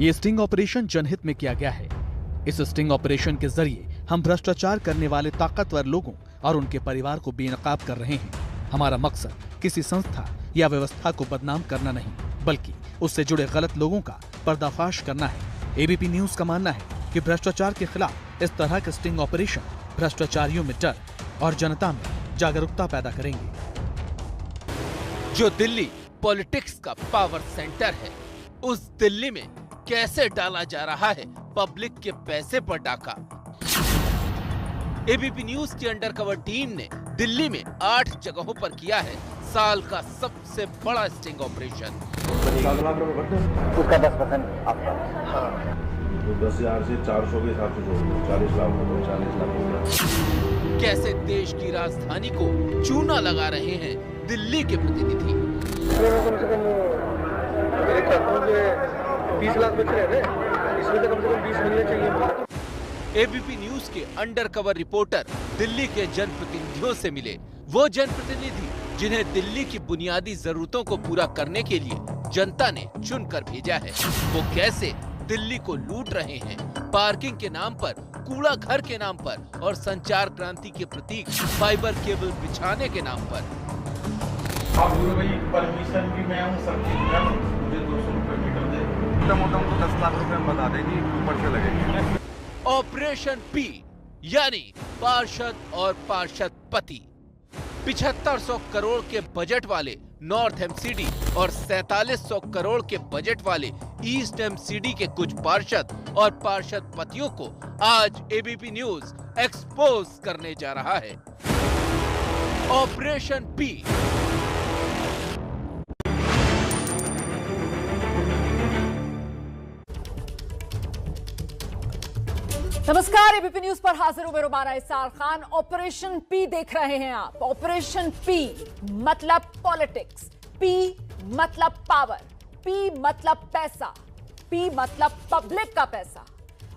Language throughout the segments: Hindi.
ये स्टिंग ऑपरेशन जनहित में किया गया है। इस स्टिंग ऑपरेशन के जरिए हम भ्रष्टाचार करने वाले ताकतवर लोगों और उनके परिवार को बेनकाब कर रहे हैं। हमारा मकसद किसी संस्था या व्यवस्था को बदनाम करना नहीं, बल्कि उससे जुड़े गलत लोगों का पर्दाफाश करना है। एबीपी न्यूज का मानना है कि भ्रष्टाचार के खिलाफ इस तरह के स्टिंग ऑपरेशन भ्रष्टाचारियों में डर और जनता में जागरूकता पैदा करेंगे। जो दिल्ली पॉलिटिक्स का पावर सेंटर है, उस दिल्ली में कैसे डाला जा रहा है पब्लिक के पैसे पर डाका। एबीपी न्यूज की अंडरकवर टीम ने दिल्ली में 8 जगहों पर किया है साल का सबसे बड़ा स्टिंग ऑपरेशन। 7 लाख रुपए बढ़ते उसका 10% आपका। तो 10,000 से 400 के हिसाब से जोड़ 40 लाख हो गए, 40 लाख हो गया। कैसे देश की राजधानी को चूना लगा रहे हैं दिल्ली के प्रतिनिधि। कम से कम 20 लाख बच रहे हैं, इसमें तो कम से कम 20 मिलने चाहिए। एबीपी न्यूज के अंडरकवर रिपोर्टर दिल्ली के जनप्रतिनिधियों से मिले। वो जनप्रतिनिधि जिन्हें दिल्ली की बुनियादी जरूरतों को पूरा करने के लिए जनता ने चुनकर भेजा है, वो कैसे दिल्ली को लूट रहे हैं पार्किंग के नाम पर, कूड़ा घर के नाम पर और संचार क्रांति के प्रतीक फाइबर केबल बिछाने के नाम पर। आप भाई परमिशन भी मैं हूँ, सब मुझे 200 रुपए मीटर दे। मोटा 10 लाख रुपए बता देगी, ऊपर से लगेगी। ऑपरेशन पी यानी पार्षद और पार्षद पति। 7500 करोड़ के बजट वाले नॉर्थ एमसीडी और 4700 करोड़ के बजट वाले ईस्ट एमसीडी के कुछ पार्षद और पार्षद पतियों को आज एबीपी न्यूज एक्सपोज करने जा रहा है। Operation P. नमस्कार, एबीपी न्यूज पर हाजिर हूं मैं रुबाना इसार खान। ऑपरेशन पी देख रहे हैं आप। ऑपरेशन पी मतलब पॉलिटिक्स, पी मतलब पावर, पी मतलब पैसा, पी मतलब पब्लिक का पैसा।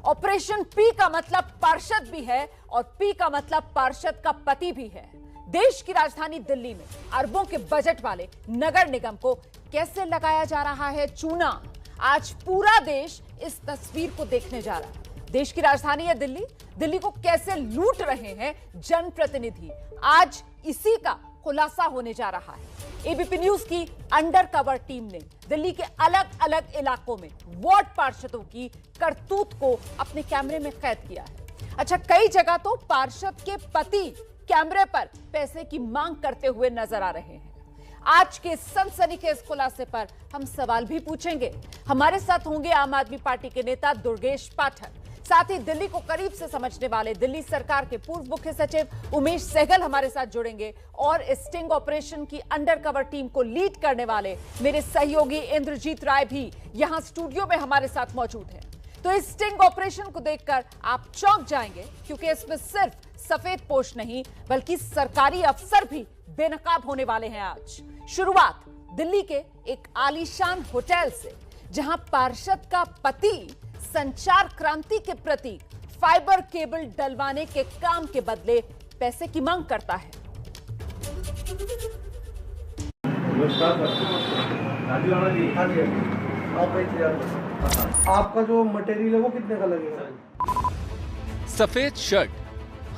ऑपरेशन पी का मतलब पार्षद भी है और पी का मतलब पार्षद का पति भी है। देश की राजधानी दिल्ली में अरबों के बजट वाले नगर निगम को कैसे लगाया जा रहा है चूना, आज पूरा देश इस तस्वीर को देखने जा रहा है। देश की राजधानी है दिल्ली, दिल्ली को कैसे लूट रहे हैं जनप्रतिनिधि, आज इसी का खुलासा होने जा रहा है। एबीपी न्यूज की अंडरकवर टीम ने दिल्ली के अलग अलग इलाकों में वार्ड पार्षदों की करतूत को अपने कैमरे में कैद किया है। अच्छा, कई जगह तो पार्षद के पति कैमरे पर पैसे की मांग करते हुए नजर आ रहे हैं। आज के सनसनीखेज खुलासे पर हम सवाल भी पूछेंगे। हमारे साथ होंगे आम आदमी पार्टी के नेता दुर्गेश पाठक, साथ ही दिल्ली को करीब से समझने वाले दिल्ली सरकार के पूर्व मुख्य सचिव उमेश सहगल हमारे साथ जुड़ेंगे और स्टिंग ऑपरेशन की अंडरकवर टीम को लीड करने वाले मेरे सहयोगी इंद्रजीत राय भी यहां स्टूडियो में हमारे साथ मौजूद हैं। तो इस स्टिंग ऑपरेशन को देखकर आप चौंक जाएंगे, क्योंकि इसमें सिर्फ सफेद पोश नहीं बल्कि सरकारी अफसर भी बेनकाब होने वाले हैं। आज शुरुआत दिल्ली के एक आलीशान होटल से, जहां पार्षद का पति संचार क्रांति के प्रतीक फाइबर केबल डलवाने के काम के बदले पैसे की मांग करता है। आपका जो मटेरियल है वो कितने का लगेगा? सफेद शर्ट,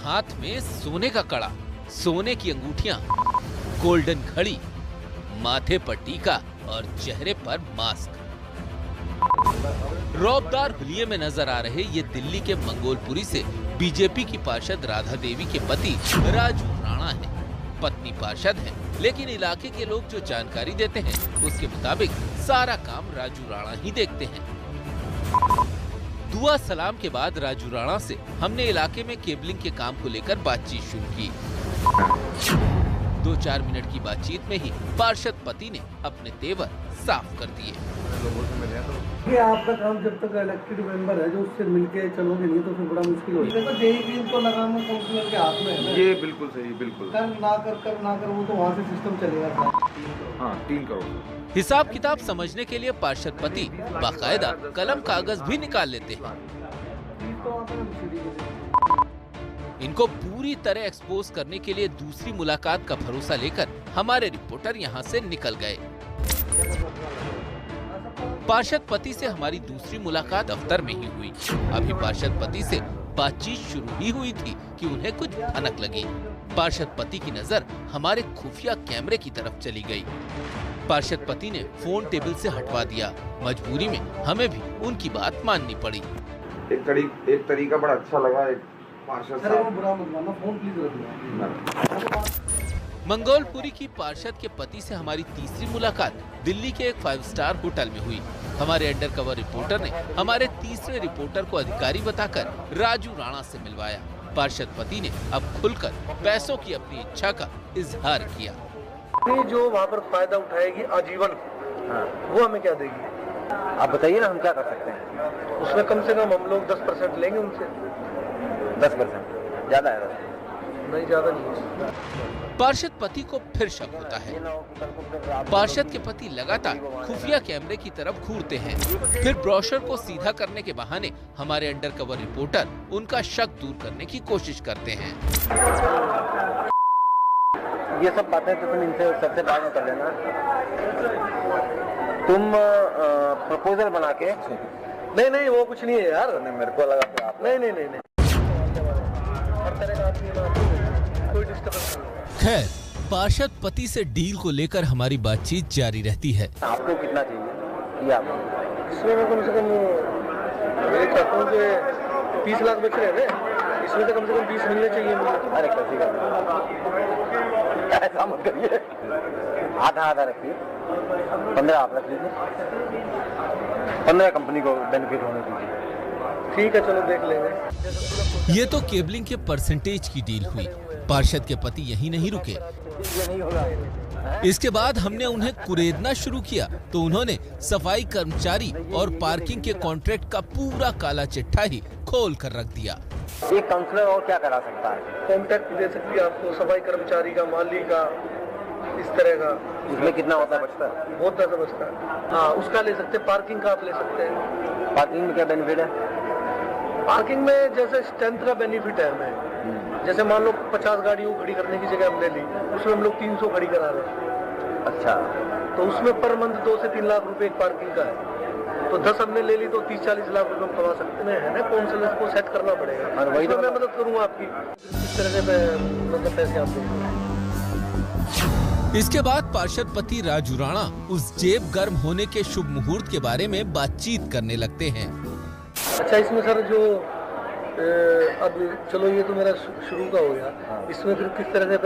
हाथ में सोने का कड़ा, सोने की अंगूठियां, गोल्डन घड़ी, माथे पर टीका और चेहरे पर मास्क। रौबदार हुलिये में नजर आ रहे ये दिल्ली के मंगोलपुरी से बीजेपी की पार्षद राधा देवी के पति राजू राणा हैं। पत्नी पार्षद है, लेकिन इलाके के लोग जो जानकारी देते हैं उसके मुताबिक सारा काम राजू राणा ही देखते हैं। दुआ सलाम के बाद राजू राणा से हमने इलाके में केबलिंग के काम को लेकर बातचीत शुरू की। 2-4 मिनट की बातचीत में ही पार्षद पति ने अपने तेवर साफ कर दिए। ये आपका काम जब तक इलेक्टेड मेंबर है जो उससे मिलके चलोगे नहीं तो फिर बड़ा मुश्किल हो जाएगा। जेई तो लगाना काउंसलर के हाथ में है। ये बिल्कुल सही, बिल्कुल कर ना कर वो तो वहाँ से सिस्टम चलेगा। हाँ, 3 करोड़। हिसाब किताब समझने के लिए पार्षद पति बाकायदा कलम कागज भी निकाल लेते हैं। इनको पूरी तरह एक्सपोज करने के लिए दूसरी मुलाकात का भरोसा लेकर हमारे रिपोर्टर यहाँ से निकल गए। पार्षद पति से हमारी दूसरी मुलाकात दफ्तर में ही हुई। अभी पार्षद पति से बातचीत शुरू ही हुई थी कि उन्हें कुछ भनक लगी। पार्षद पति की नजर हमारे खुफिया कैमरे की तरफ चली गई। पार्षद पति ने फोन टेबल से हटवा दिया। मजबूरी में हमें भी उनकी बात माननी पड़ी। एक तरीका बड़ा अच्छा लगा। पार्षद साहब बुरा मत मानना, फोन प्लीज रख लो। मंगोलपुरी की पार्षद के पति से हमारी तीसरी मुलाकात दिल्ली के एक 5 स्टार होटल में हुई। हमारे अंडरकवर रिपोर्टर ने हमारे तीसरे रिपोर्टर को अधिकारी बताकर राजू राणा से मिलवाया। पार्षद पति ने अब खुलकर पैसों की अपनी इच्छा का इजहार किया। जो वहाँ पर फायदा उठाएगी आजीवन, वो हमें क्या देगी? आप बताइए ना, हम क्या कर सकते हैं? उसमें कम से कम हम लोग 10% लेंगे उनसे। 10%? ज्यादा है? नहीं, ज्यादा नहीं। पार्षद पति को फिर शक होता है। पार्षद के पति लगातार खुफिया कैमरे की तरफ घूरते हैं। फिर ब्रोशर को सीधा करने के बहाने हमारे अंडरकवर रिपोर्टर उनका शक दूर करने की कोशिश करते हैं। ये सब बातें तो तुम इनसे सबसे बाद में कर लेना। तुम प्रपोजल बना के। नहीं, वो कुछ नहीं है यार। मेरे को लगा कि आप नहीं। हर तरह का आदमी है ना, कोई डिस्टर्बेंस नहीं। खैर, पार्षद पति से डील को लेकर हमारी बातचीत जारी रहती है। आपको कितना चाहिए? ये आप इसमें मैं कम से कम मैं चाहता हूँ कि 30 लाख बच रहे हैं, इसमें तो कम से कम 20 मिलने चाहिए मुझे। अरे कैसी ऐसा मत करिए, आधा रखिए। 15 आप रख लीजिए, 15 कंपनी को बेनिफिट होने दीजिए। ठीक है, चलो देख लेंगे। ये तो केबलिंग के परसेंटेज की डील हुई। पार्षद के पति यहीं नहीं रुके। इसके बाद हमने उन्हें कुरेदना शुरू किया तो उन्होंने सफाई कर्मचारी और पार्किंग के कॉन्ट्रैक्ट का पूरा काला चिट्ठा ही खोल कर रख दिया। एक काउंसलर और क्या करा सकता है? कॉन्ट्रैक्ट दे सकती है आपको, सफाई कर्मचारी का, माली का, इस तरह का। उसमें कितना होता है? बचता है? बहुत ज्यादा बचता है। हाँ, उसका ले सकते हैं। पार्किंग का आप ले सकते हैं। पार्किंग में क्या बेनिफिट है? पार्किंग में जैसे स्ट्रेंथ का बेनिफिट है हमें। जैसे मान लो 50 गाड़ियों खड़ी करने की जगह हमने ली, उसमें हम लोग 300 खड़ी करा रहे हैं। अच्छा, तो उसमें पर मंथ 2 से 3 लाख रुपए एक पार्किंग का है। तो 10 हमने ले ली तो 30-40 लाख रुपए हम कमा सकते हैं। है ना, काउंसलर को सेट करना पड़ेगा। और वही तो मैं मदद करूंगा आपकी, इस तरह से मतलब पैसे आप देंगे। इसके बाद पार्षद पति राजू राणा उस जेब गर्म होने के शुभ मुहूर्त के बारे में बातचीत करने लगते हैं। अच्छा, इसमें सर जो अब चलो ये तो मेरा शुरू का हो गया, इसमें फिर किस तरह से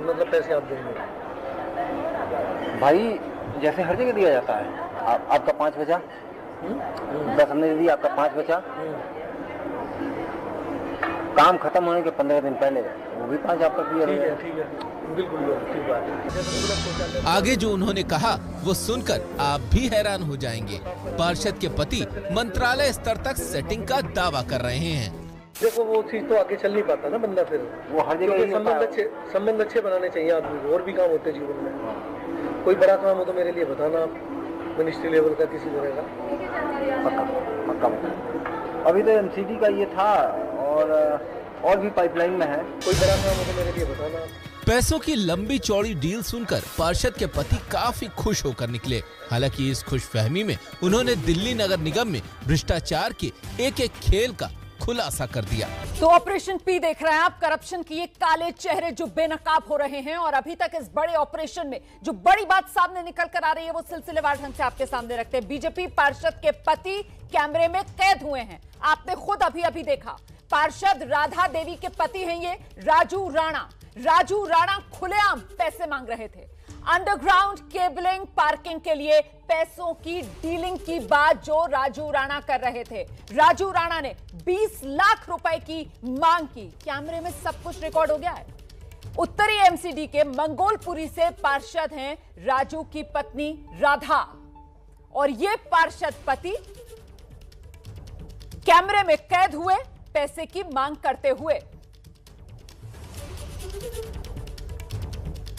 मतलब पैसे आप देंगे? भाई जैसे हर जगह दिया जाता है। आपका 5 बचा, 10 हमने दे दिया, आपका 5 बचा। काम खत्म होने के 15 दिन पहले वो भी 5 आपका दिया। ठीक है, बिल्कुल ठीक बात है। आगे जो उन्होंने कहा वो सुनकर आप भी हैरान हो जाएंगे। पार्षद के पति मंत्रालय स्तर तक सेटिंग का दावा कर रहे हैं। देखो, वो चीज तो आगे चल नहीं पाता ना बंदा, फिर वो हर जगह संबंध अच्छे बनाने चाहिए आदमी को। और भी काम होते हैं जीवन में। कोई बड़ा काम हो तो मेरे लिए बताना, मिनिस्ट्री लेवल का किसी तरह का। पक्का। अभी तो एमसीडी का ये था और भी पाइपलाइन में है। कोई बड़ा काम हो तो मेरे लिए बताना। पैसों की लंबी चौड़ी डील सुनकर पार्षद के पति काफी खुश होकर निकले। हालांकि इस खुशफहमी में उन्होंने दिल्ली नगर निगम में भ्रष्टाचार के एक खेल का खुलासा कर दिया। तो ऑपरेशन पी देख रहे हैं आप, करप्शन की ये काले चेहरे जो बेनकाब हो रहे हैं। और अभी तक इस बड़े ऑपरेशन में जो बड़ी बात सामने निकल कर आ रही है वो सिलसिलेवार ढंग से आपके सामने रखते हैं। बीजेपी पार्षद के पति कैमरे में कैद हुए हैं। आपने खुद अभी देखा। पार्षद राधा देवी के पति हैं ये राजू राणा। राजू राणा खुलेआम पैसे मांग रहे थे। अंडरग्राउंड केबलिंग, पार्किंग के लिए पैसों की डीलिंग की बात जो राजू राणा कर रहे थे। राजू राणा ने 20 लाख रुपए की मांग की। कैमरे में सब कुछ रिकॉर्ड हो गया है। उत्तरी एमसीडी के मंगोलपुरी से पार्षद हैं राजू की पत्नी राधा, और ये पार्षद पति कैमरे में कैद हुए पैसे की मांग करते हुए।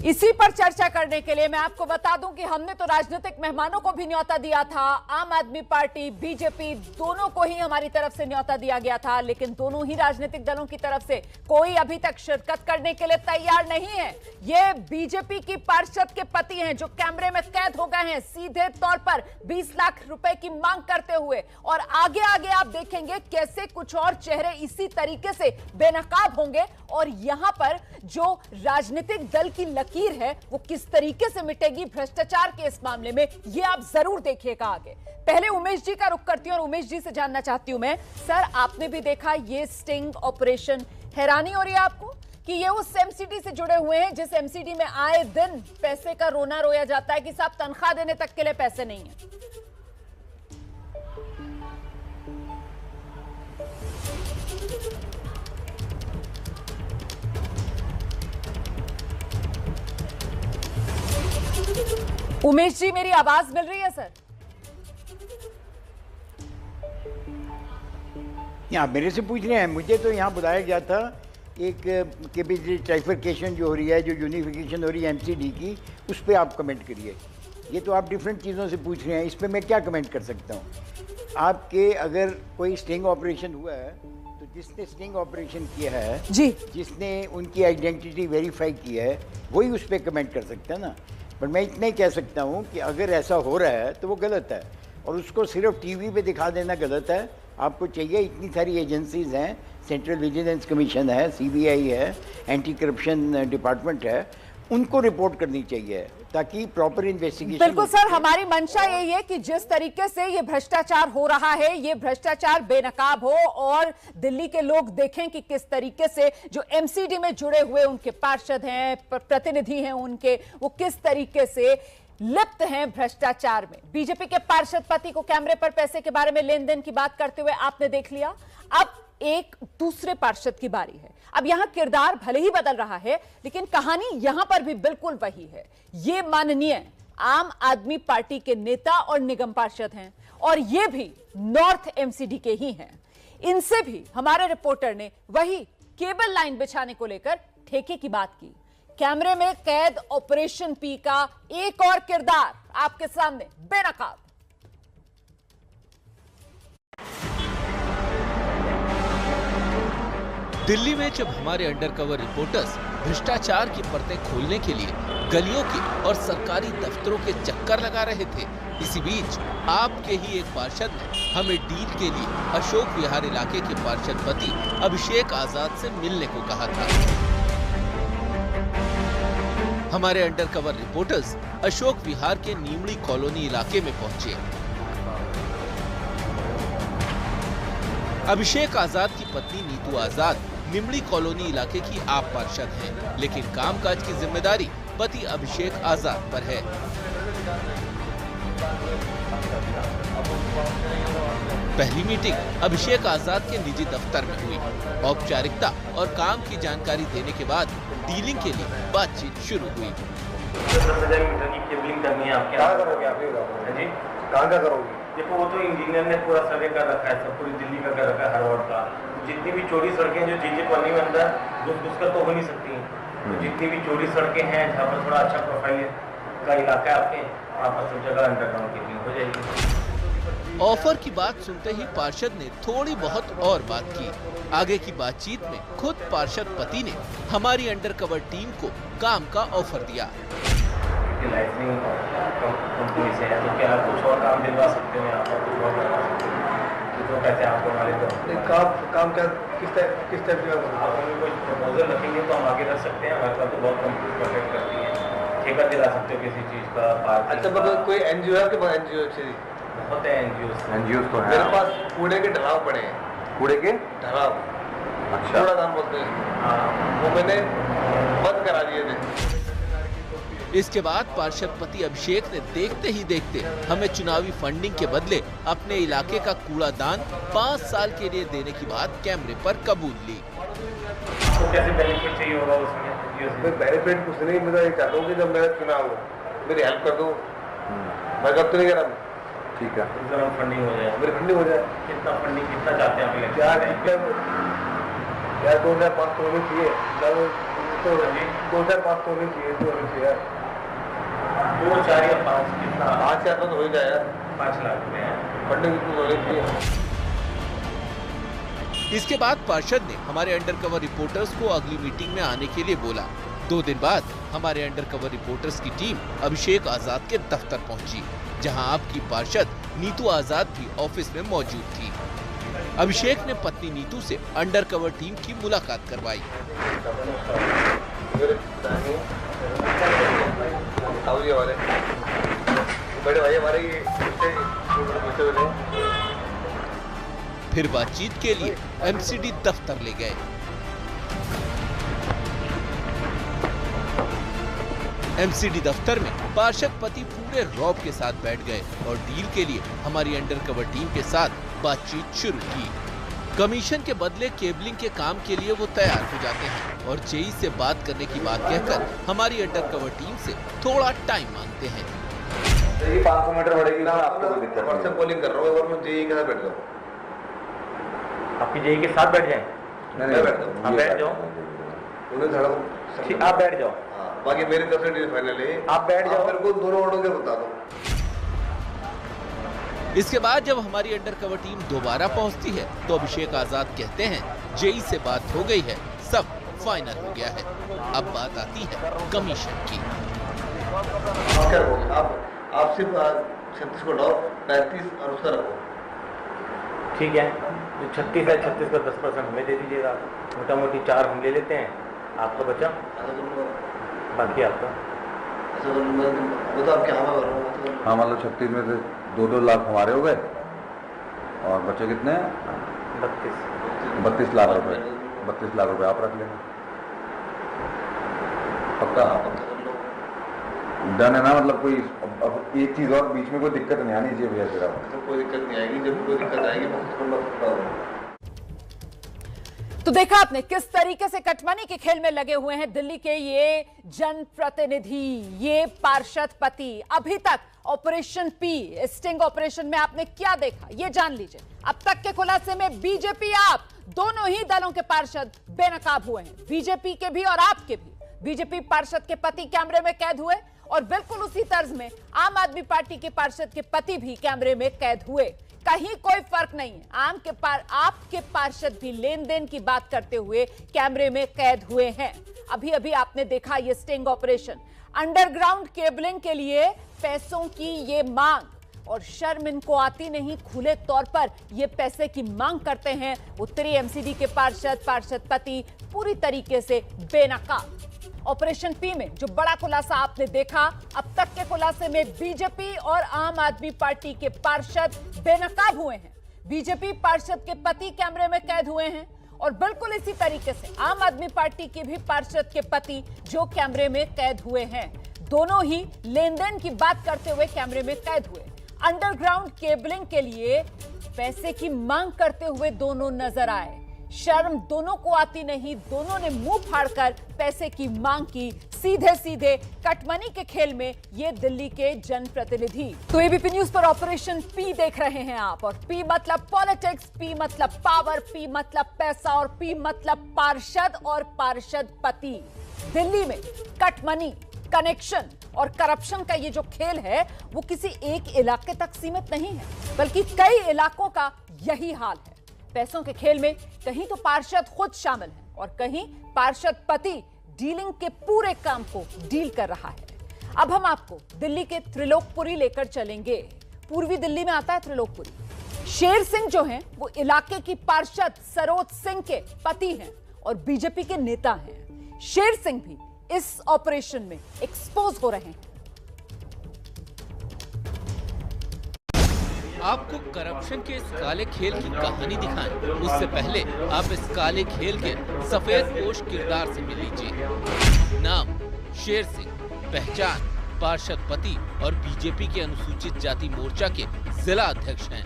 इसी पर चर्चा करने के लिए मैं आपको बता दूं कि हमने तो राजनीतिक मेहमानों को भी न्योता दिया था। आम आदमी पार्टी, बीजेपी, दोनों को ही हमारी तरफ से न्योता दिया गया था, लेकिन दोनों ही राजनीतिक दलों की तरफ से कोई अभी तक शिरकत करने के लिए तैयार नहीं है। ये बीजेपी की पार्षद के पति हैं जो कैमरे में कैद हो गए हैं सीधे तौर पर 20 लाख रुपए की मांग करते हुए, और आगे आगे आप देखेंगे कैसे कुछ और चेहरे इसी तरीके से बेनकाब होंगे और यहां पर जो राजनीतिक दल की लकीर है वो किस तरीके से मिटेगी भ्रष्टाचार के इस मामले में, ये आप जरूर देखिएगा आगे। पहले उमेश जी का रुख करती हूं और उमेश जी से जानना चाहती हूं मैं, सर आपने भी देखा ये स्टिंग ऑपरेशन, हैरानी हो रही है आपको कि ये उस एमसीडी से जुड़े हुए हैं जिस एमसीडी में आए दिन पैसे का रोना रोया जाता है कि साहब तनख्वाह देने तक के लिए पैसे नहीं है। उमेश जी मेरी आवाज मिल रही है सर? यहाँ मेरे से पूछ रहे हैं, मुझे तो यहाँ बुलाया गया था एक के भी ट्राइफिकेशन जो हो रही है, जो यूनिफिकेशन हो रही है एमसीडी की, उस पर आप कमेंट करिए। ये तो आप डिफरेंट चीज़ों से पूछ रहे हैं, इस पर मैं क्या कमेंट कर सकता हूँ। आपके अगर कोई स्टिंग ऑपरेशन हुआ है तो जिसने स्टिंग ऑपरेशन किया है जी, जिसने उनकी आइडेंटिटी वेरीफाई की है वही उस पर कमेंट कर सकता है ना। पर मैं इतना ही कह सकता हूँ कि अगर ऐसा हो रहा है तो वो गलत है, और उसको सिर्फ टीवी पे दिखा देना गलत है। आपको चाहिए, इतनी सारी एजेंसीज हैं, सेंट्रल विजिलेंस कमीशन है, सीबीआई है, एंटी करप्शन डिपार्टमेंट है, उनको रिपोर्ट करनी चाहिए ताकि प्रॉपर इन्वेस्टिगेशन। बिल्कुल सर, हमारी मंशा यही है कि जिस तरीके से ये भ्रष्टाचार हो रहा है, ये भ्रष्टाचार बेनकाब हो और दिल्ली के लोग देखें कि किस तरीके से जो एमसीडी में जुड़े हुए उनके पार्षद हैं, प्रतिनिधि हैं उनके, वो किस तरीके से लिप्त हैं भ्रष्टाचार में। बीजेपी के पार्षद पति को कैमरे पर पैसे के बारे में लेन देन की बात करते हुए आपने देख लिया। अब एक दूसरे पार्षद की बारी है। अब यहां किरदार भले ही बदल रहा है लेकिन कहानी यहां पर भी बिल्कुल वही है। ये माननीय आम आदमी पार्टी के नेता और निगम पार्षद हैं और ये भी नॉर्थ एमसीडी के ही हैं। इनसे भी हमारे रिपोर्टर ने वही केबल लाइन बिछाने को लेकर ठेके की बात की। कैमरे में कैद ऑपरेशन पी का एक और किरदार आपके सामने बेनकाब। दिल्ली में जब हमारे अंडरकवर रिपोर्टर्स भ्रष्टाचार की परतें खोलने के लिए गलियों के और सरकारी दफ्तरों के चक्कर लगा रहे थे, इसी बीच आपके ही एक पार्षद ने हमें डील के लिए अशोक विहार इलाके के पार्षद पति अभिषेक आजाद से मिलने को कहा था। हमारे अंडरकवर रिपोर्टर्स अशोक विहार के नीमड़ी कॉलोनी इलाके में पहुंचे। अभिषेक आजाद की पत्नी नीतू आजाद निमड़ी कॉलोनी इलाके की आप पार्षद हैं, लेकिन कामकाज की जिम्मेदारी पति अभिषेक आजाद पर है। पहली मीटिंग अभिषेक आजाद के निजी दफ्तर में हुई। औपचारिकता और काम की जानकारी देने के बाद डीलिंग के लिए बातचीत शुरू हुई। 10,000 मीटर की केबलिंग करनी है आपके। कहाँ करोगे आप? जी कहाँ का करोगे? देखो वो तो इंजीनियर ने पूरा सर्वे कर रखा है, सब पूरी दिल्ली का कर रखा है, हर वार्ड का। जितनी भी चौड़ी सड़कें जो जीजे कॉलोनी में अंदर घुस कर तो हो नहीं सकती, तो जितनी भी चौड़ी सड़कें हैं जहाँ पर थोड़ा अच्छा प्रोफाइल का इलाका है आपके, वहाँ पर सब जगह अंडरग्राउंड केबलिंग हो जाएगी। ऑफर की बात सुनते ही पार्षद ने थोड़ी बहुत और बात की। आगे की बातचीत में खुद पार्षद पति ने हमारी अंडरकवर टीम को काम का ऑफर दिया। लाइसेंसिंग कंपनी से है तो क्या कुछ और काम दिलवा सकते हैं आप, कुछ और करवा सकते हैं, कुछ और पैसे आपको हमारे काम क्या किस टाइप का आप कोई प्रपोजल रखेंगे तो हम आगे रख सकते हैं। हमारे पास तो बहुत कंपनी प्रोटेक्ट करती है, ठेका दिला सकते हो किसी चीज़ का। अच्छा मतलब कोई एनजीओ है आपके पास? एनजीओ से बहुत है, एनजीओ तो है मेरे पास। कूड़े के ढलाव पड़े हैं, कूड़े के ढलाव, अच्छा कूड़ा दान बोलते हैं, हाँ वो मैंने बंद करा दिए थे। इसके बाद पार्षद पति अभिषेक ने देखते ही देखते हमें चुनावी फंडिंग के बदले अपने इलाके का कूड़ादान 5 साल के लिए देने की बात कैमरे पर कबूल ली। तो कैसे बेनिफिट चाहिए होगा उसमें? बेनिफिट कुछ नहीं, मैं ये चाहता हूँ कि जब मेरा चुनाव हो मेरी हेल्प कर दो। मैं कब तो नहीं करा, ठीक है जरा फंडिंग हो जाए, मेरी फंडिंग हो जाए। कितना फंडिंग कितना चाहते हैं आप? यार 2,500 चाहिए, तो 2 4 5 तो चाहिए, 2 चाहिए, 2 4 या 5 कितना, 5 या तो हो ही जाएगा, 5 लाख रुपए फंडिंग तो होनी चाहिए। इसके बाद पार्षद ने हमारे अंडरकवर रिपोर्टर्स को अगली मीटिंग में आने के लिए बोला। 2 दिन बाद हमारे अंडरकवर रिपोर्टर्स की टीम अभिषेक आजाद के दफ्तर पहुंची, जहां आपकी पार्षद नीतू आजाद भी ऑफिस में मौजूद थी। अभिषेक ने पत्नी नीतू से अंडरकवर टीम की मुलाकात करवाई। बड़े भाई हमारे फिर बातचीत के लिए एमसीडी दफ्तर ले गए। एमसीडी दफ्तर में पार्षद पति पूरे रौब के साथ बैठ गए और डील के लिए हमारी अंडरकवर टीम के साथ बातचीत शुरू की। कमीशन के बदले केबलिंग के काम के लिए वो तैयार हो जाते हैं और जेई से बात करने की बात कहकर हमारी अंडरकवर टीम से थोड़ा टाइम मांगते हैं। 500 मीटर बढ़ेगी ना, आपको कोई दिक्कत नहीं है। पोलिंग कर रहा हूँ और मैं जेई के साथ बैठ जाऊँ। आपकी जेई के साथ बैठ जाएं? नहीं बैठ जाऊँ। आप बैठ जाओ, उन्हें धड़ा आप बैठ जाओ। बाकी मेरी तरफ से फाइनल है, आप बैठ जाओ। मेरे को दोनों ऑर्डर के बता दो। इसके बाद जब हमारी अंडरकवर टीम दोबारा पहुंचती है तो अभिषेक आजाद कहते हैं जेई से बात हो गई है, सब फाइनल हो गया है। अब बात आती है कमीशन की। आप सिर्फ 36 को डालो, 35 और उसका रखो। ठीक है, जो 36 है 36 का 10% हमें दे दीजिएगा। मोटा मोटी 4 हम ले लेते हैं, आपका बचा बाकी आपका। वो तो आपके हाँ, मतलब 36 में से 2-2 लाख हमारे हो गए और बचे कितने हैं? 32 लाख रुपए। 32 लाख रुपए आप रख लेना। पक्का डन है ना? मतलब कोई अब एक चीज और बीच में कोई दिक्कत नहीं आनी चाहिए भैया। तेरा तो कोई दिक्कत नहीं आएगी, जब कोई दिक्कत आएगी मैं तो देखा आपने किस तरीके से कटमनी के खेल में लगे हुए हैं दिल्ली के ये जनप्रतिनिधि, ये पार्षद पति। अभी तक ऑपरेशन पी, स्टिंग ऑपरेशन में आपने क्या देखा ये जान लीजिए। अब तक के खुलासे में बीजेपी, आप दोनों ही दलों के पार्षद बेनकाब हुए हैं, बीजेपी के भी और आपके भी। बीजेपी पार्षद के पति कैमरे में कैद हुए और बिल्कुल उसी तर्ज में आम आदमी पार्टी के पार्षद के पति भी कैमरे में कैद हुए। कहीं कोई फर्क नहीं है। आपके पार्षद भी लेन देन की बात करते हुए कैमरे में कैद हुए हैं। अभी अभी आपने देखा ये स्टिंग ऑपरेशन, अंडरग्राउंड केबलिंग के लिए पैसों की ये मांग, और शर्म इनको आती नहीं, खुले तौर पर ये पैसे की मांग करते हैं। उत्तरी एमसीडी के पार्षद पति पूरी तरीके से बेनकाब। ऑपरेशन पी में जो बड़ा खुलासा आपने देखा, अब तक के खुलासे में बीजेपी और आम आदमी पार्टी के पार्षद बेनकाब हुए हैं। बीजेपी पार्षद के पति कैमरे में कैद हुए हैं और बिल्कुल इसी तरीके से आम आदमी पार्टी के भी पार्षद के पति जो कैमरे में कैद हुए हैं। दोनों ही लेन देन की बात करते हुए कैमरे में कैद हुए। अंडरग्राउंड केबलिंग के लिए पैसे की मांग करते हुए दोनों नजर आए। शर्म दोनों को आती नहीं, दोनों ने मुंह फाड़कर पैसे की मांग की। सीधे सीधे कटमनी के खेल में ये दिल्ली के जनप्रतिनिधि। तो एबीपी न्यूज पर ऑपरेशन पी देख रहे हैं आप, और पी मतलब पॉलिटिक्स, पी मतलब पावर, पी मतलब पैसा और पी मतलब पार्षद और पार्षद पति। दिल्ली में कटमनी, कनेक्शन और करप्शन का ये जो खेल है वो किसी एक इलाके तक सीमित नहीं है, बल्कि कई इलाकों का यही हाल है। पैसों के खेल में कहीं तो पार्षद खुद शामिल है और कहीं पार्षद पति डीलिंग के पूरे काम को डील कर रहा है। अब हम आपको दिल्ली के त्रिलोकपुरी लेकर चलेंगे। पूर्वी दिल्ली में आता है त्रिलोकपुरी। शेर सिंह जो हैं वो इलाके की पार्षद सरोज सिंह के पति हैं और बीजेपी के नेता हैं। शेर सिंह भी इस ऑपरेशन में एक्सपोज हो रहे हैं। आपको करप्शन के इस काले खेल की कहानी दिखाएं, उससे पहले आप इस काले खेल के सफेद पोश किरदार से मिल लीजिए। नाम शेर सिंह, पहचान पार्षद पति और बीजेपी के अनुसूचित जाति मोर्चा के जिला अध्यक्ष हैं।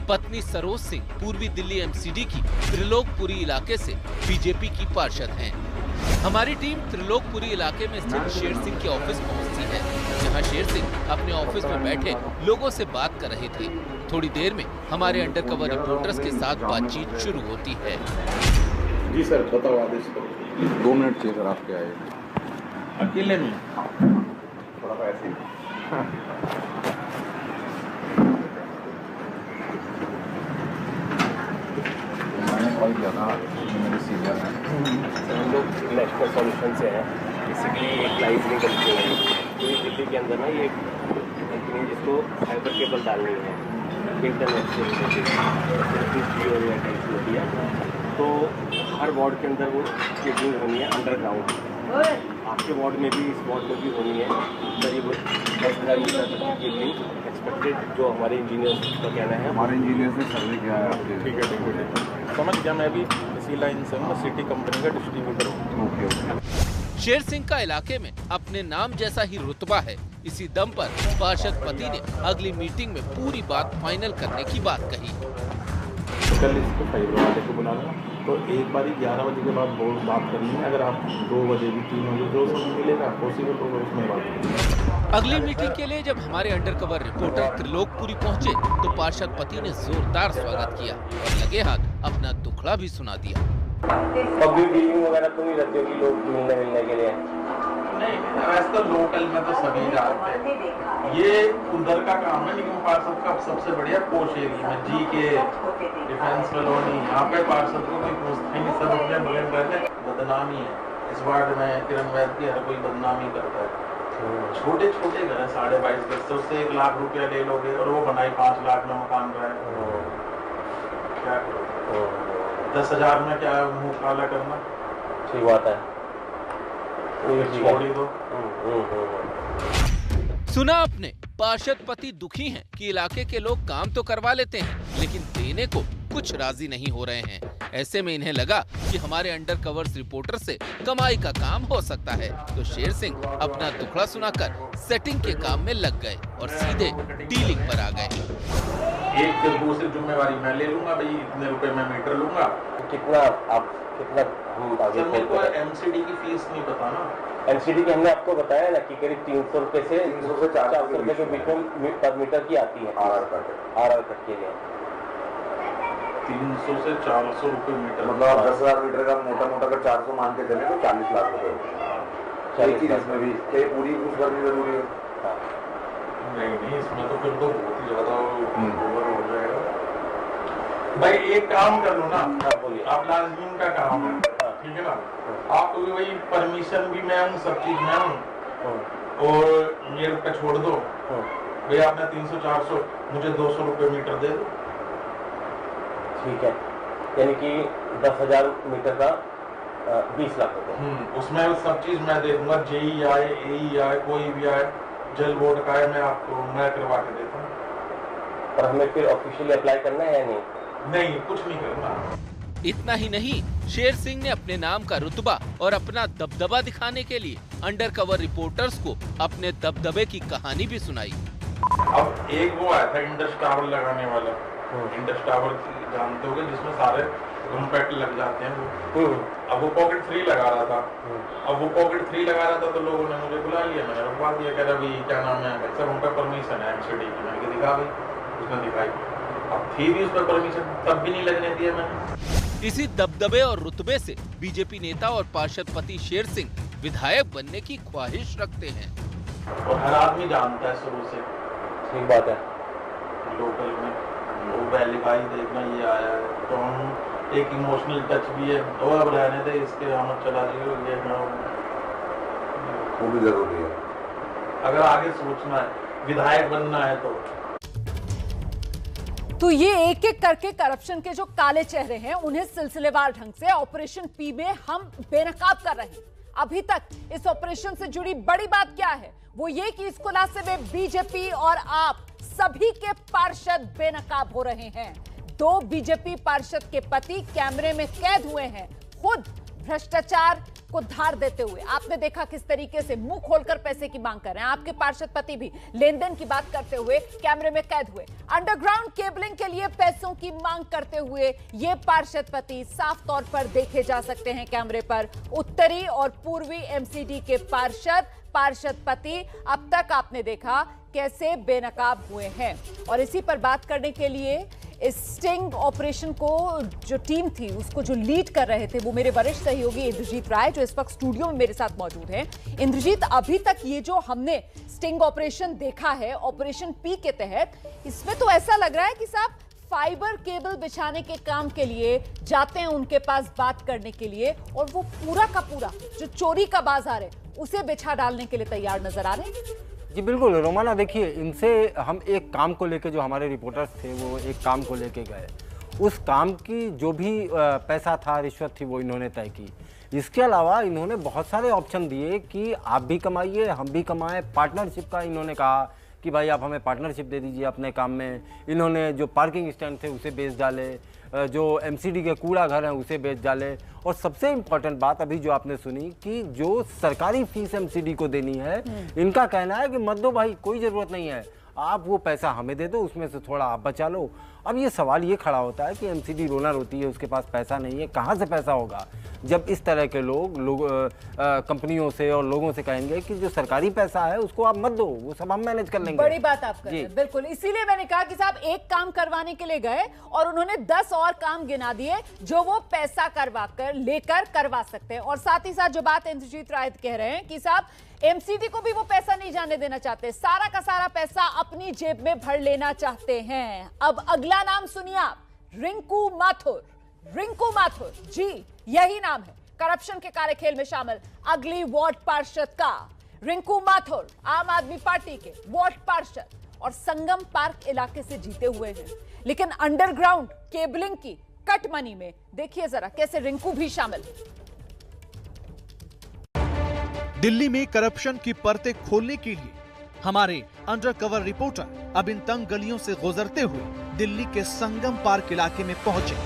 पत्नी सरोज सिंह पूर्वी दिल्ली एमसीडी की त्रिलोकपुरी इलाके से बीजेपी की पार्षद हैं। हमारी टीम त्रिलोकपुरी इलाके में स्थित शेर सिंह के ऑफिस पहुंचती है, जहां शेर सिंह अपने ऑफिस में बैठे लोगों से बात कर रहे थे। थोड़ी देर में हमारे अंडरकवर रिपोर्टर्स के साथ बातचीत शुरू होती है। जी सर, बताओ आदेश करो। 2 मिनट चाहिए सर आपके आए अकेले में थोड़ा सा ऐसे मैंने कॉल किया था मेरे सीनियर हैं हम लोग नेशनल सॉल्यूशन से हैं। बेसिकली एक लाइजनिंग कंपनी है पूरी दिल्ली के अंदर ना, ये कंपनी जिसको फाइबर केबल डालनी है इंटरनेट से रिलेटेड जियो या टेक्नोलॉजी है, तो हर वार्ड के अंदर वो केबलिंग होनी है अंडरग्राउंड। आपके वार्ड में भी, इस वार्ड में भी होनी है करीब 10,000 मीटर तक की केबलिंग एक्सपेक्टेड, जो हमारे इंजीनियर्स का कहना है। हमारे इंजीनियर ने सर्वे किया है आपके। ठीक है समझ गया। मैं भी इसी लाइन से हूँ, सिटी कंपनी का डिस्ट्रीब्यूटर हूँ। ओके। शेर सिंह का इलाके में अपने नाम जैसा ही रुतबा है। इसी दम पर पार्षद पति ने अगली मीटिंग में पूरी बात फाइनल करने की बात कही। कल इसको फाइबर वाले को बुला लो, तो एक बारी 11 बजे के बाद बात करनी है। अगर आप 2 बजे भी 3 बजे जो समय मिलेगा पॉसिबल होगा उसमें बात करेंगे। अगली मीटिंग के लिए जब हमारे अंडरकवर रिपोर्टर त्रिलोकपुरी पहुंचे तो पार्षद पति ने जोरदार स्वागत किया और लगे हाथ अपना दुखड़ा भी सुना दिया। पब्लिक डीलिंग वगैरह तो नहीं रहती होगी लोग मिलने के लिए? नहीं, वैसे तो लोकल में तो सभी जानते हैं, ये उधर का काम है। लेकिन पार्षद का सबसे बढ़िया पोश एरिया में जी के डिफेंस कॉलोनी, यहाँ पे पार्षद को कोई पूछते नहीं, सब अपने बगल रहते। बदनामी है इस वार्ड में, किरण वैद की हर कोई बदनामी करता है। छोटे छोटे घर है, 22.5 गज से, उससे 1 लाख रुपया ले लोगे और वो बनाई 5 लाख में मकान रहा है। क्या करो, 10,000 में क्या मुँह काला करना? ठीक बात है, छोड़ ही दो। सुना आपने, पार्षद पति दुखी हैं कि इलाके के लोग काम तो करवा लेते हैं लेकिन देने को कुछ राजी नहीं हो रहे हैं। ऐसे में इन्हें लगा कि हमारे अंडरकवर्स रिपोर्टर से कमाई का काम हो सकता है, तो शेर सिंह अपना दुखड़ा सुनाकर सेटिंग के काम में लग गए और सीधे डीलिंग पर आ गए। एक से दूसरी जिम्मेवारी मैं ले लूंगा, भाई इतने रुपए मैं मीटर लूंगा। कितना आप कितना हम आगे सर, मेरे को एमसीडी की फीस नहीं पता ना। एमसीडी की हमने आपको बताया ना कि करीब 300 रुपए से 400 रुपए के बीच में पर मीटर की आती है आरआर कट के लिए। 300 से 400 रुपए मीटर, मतलब आप 10,000 मीटर का मोटा का 400 मान के चले तो 40 लाख रुपए। इसमें भी पूरी कुछ करनी जरूरी है। नहीं, इसमें तो फिर तो बहुत ही ज्यादा ओवर हो जाएगा। भाई एक काम कर लो ना, आप लाजमीन का काम है, ठीक है ना? आपको भी वही परमिशन भी मैं हूँ, सब चीज मैं हूँ, और मेरे पे छोड़ दो। भाई आपने 300-400, मुझे 200 रुपए मीटर दे दो। ठीक है, यानी कि 10,000 मीटर का 20 लाख रुपए। उसमें सब चीज मैं दे दूंगा, जेई आए, एई आए, कोई भी आए, जल बोर्ड का है, मैं करवा के देता हूँ। और हमें फिर ऑफिशियली अप्लाई करना है या नहीं? नहीं, कुछ नहीं करना। इतना ही नहीं, शेर सिंह ने अपने नाम का रुतबा और अपना दबदबा दिखाने के लिए अंडरकवर रिपोर्टर्स को अपने दबदबे की कहानी भी सुनाई। अब एक वो आया था इंडस टावर लगाने वाला, इंडस टावर जानते होगे, जिसमें सारे कॉम्पैक्ट लग जाते हैं वो। अब वो पॉकेट 3 लगा रहा था। अब वो पॉकेट 3 लगा रहा था तो लोगों ने मुझे बुला लिया, मैंने रुकवा दिया, कह रहा भाई क्या नाम है सर, उनका परमिशन है एमसीडी की। मैंने दिखा भाई, उसने दिखाई। अब थी भी उस पर परमिशन, तब भी नहीं लगने दिया मैंने। इसी दबदबे और रुतबे से बीजेपी नेता और पार्षद पति शेर सिंह विधायक बनने की ख्वाहिश रखते हैं। और हर आदमी जानता है शुरू से। ठीक बात है। लोकल में वो पहली बार देखना ये आया है, तो हम एक इमोशनल टच भी है, तो अब रहने दे इसके, हम चला जाइए, ये वो भी जरूरी है अगर आगे सोचना है, विधायक बनना है तो ये एक एक करके करप्शन के जो काले चेहरे हैं उन्हें सिलसिलेवार ढंग से ऑपरेशन पी में हम बेनकाब कर रहे हैं। अभी तक इस ऑपरेशन से जुड़ी बड़ी बात क्या है, वो ये कि इस खुलासे में बीजेपी और आप सभी के पार्षद बेनकाब हो रहे हैं। 2 बीजेपी पार्षद के पति कैमरे में कैद हुए हैं, खुद भ्रष्टाचार को धार देते हुए। आपने देखा किस तरीके से मुंह खोलकर पैसे की मांग कर रहे हैं। आपके पार्षद पति भी लेन देन की बात करते हुए कैमरे में कैद हुए। अंडरग्राउंड केबलिंग के लिए पैसों की मांग करते हुए ये पार्षद पति साफ तौर पर देखे जा सकते हैं कैमरे पर। उत्तरी और पूर्वी एमसीडी के पार्षद पति अब तक आपने देखा कैसे बेनकाब हुए हैं। और इसी पर बात करने के लिए इस स्टिंग ऑपरेशन को जो टीम थी उसको जो लीड कर रहे थे वो मेरे वरिष्ठ सहयोगी इंद्रजीत राय, जो इस वक्त स्टूडियो में मेरे साथ मौजूद हैं। इंद्रजीत, अभी तक ये जो हमने स्टिंग ऑपरेशन देखा है ऑपरेशन पी के तहत, इसमें तो ऐसा लग रहा है कि साहब फाइबर केबल बिछाने के काम के लिए जाते हैं उनके पास बात करने के लिए, और वो पूरा का पूरा जो चोरी का बाजार है उसे बिछा डालने के लिए तैयार नजर आ रहे हैं। जी बिल्कुल रोमाना, देखिए इनसे हम एक काम को लेके, जो हमारे रिपोर्टर्स थे वो एक काम को लेके गए, उस काम की जो भी पैसा था, रिश्वत थी, वो इन्होंने तय की। इसके अलावा इन्होंने बहुत सारे ऑप्शन दिए कि आप भी कमाइए, हम भी कमाएं। पार्टनरशिप का इन्होंने कहा कि भाई आप हमें पार्टनरशिप दे दीजिए अपने काम में। इन्होंने जो पार्किंग स्टैंड थे उसे बेच डाले, जो एमसीडी के कूड़ा घर हैं उसे बेच डाले, और सबसे इम्पोर्टेंट बात अभी जो आपने सुनी कि जो सरकारी फीस एमसीडी को देनी है, इनका कहना है कि मत दो भाई, कोई ज़रूरत नहीं है, आप वो पैसा हमें दे दो, उसमें से थोड़ा आप बचा लो। अब ये सवाल ये खड़ा होता है कि एमसीडी रोना रोती है, उसके पास पैसा नहीं है, कहाँ से पैसा होगा जब इस तरह के लोग कंपनियों से और लोगों से कहेंगे कि जो सरकारी पैसा है उसको आप मत दो, वो सब हम मैनेज कर लेंगे। बड़ी बात आप कर रहे हैं, बिल्कुल। इसीलिए मैंने कहा कि साहब एक काम करवाने के लिए गए और उन्होंने 10 और काम गिना दिए जो वो पैसा करवा कर लेकर करवा सकते हैं। और साथ ही साथ जो बात इंद्रजीत राय कह रहे हैं कि साहब एमसीडी को भी वो पैसा नहीं जाने देना चाहते, सारा का सारा पैसा अपनी जेब में भर लेना चाहते हैं। अब अगला नाम सुनिए आप, रिंकू माथुर। रिंकू माथुर, जी यही नाम है, करप्शन के कार्यखेल में शामिल अगली वार्ड पार्षद का। रिंकू माथुर आम आदमी पार्टी के वार्ड पार्षद और संगम पार्क इलाके से जीते हुए हैं, लेकिन अंडरग्राउंड केबलिंग की कट मनी में देखिए जरा कैसे रिंकू भी शामिल। दिल्ली में करप्शन की परतें खोलने के लिए हमारे अंडरकवर रिपोर्टर अब इन तंग गलियों से गुजरते हुए दिल्ली के संगम पार्क इलाके में पहुंचे।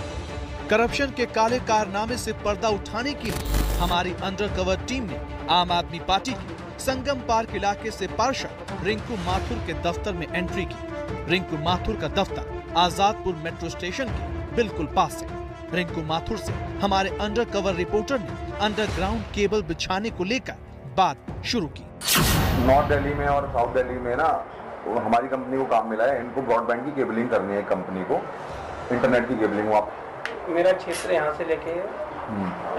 करप्शन के काले कारनामे से पर्दा उठाने के लिए हमारी अंडरकवर टीम ने आम आदमी पार्टी के संगम पार्क इलाके से पार्षद रिंकू माथुर के दफ्तर में एंट्री की। रिंकू माथुर का दफ्तर आजादपुर मेट्रो स्टेशन के बिल्कुल पास है। रिंकू माथुर से हमारे अंडरकवर रिपोर्टर ने अंडरग्राउंड केबल बिछाने को लेकर बात शुरू की। नॉर्थ दिल्ली में और साउथ दिल्ली में ना हमारी कंपनी को काम मिला है, इनको ब्रॉडबैंड की केबलिंग करनी है, कंपनी को इंटरनेट की केबलिंग। आप मेरा क्षेत्र यहाँ से लेके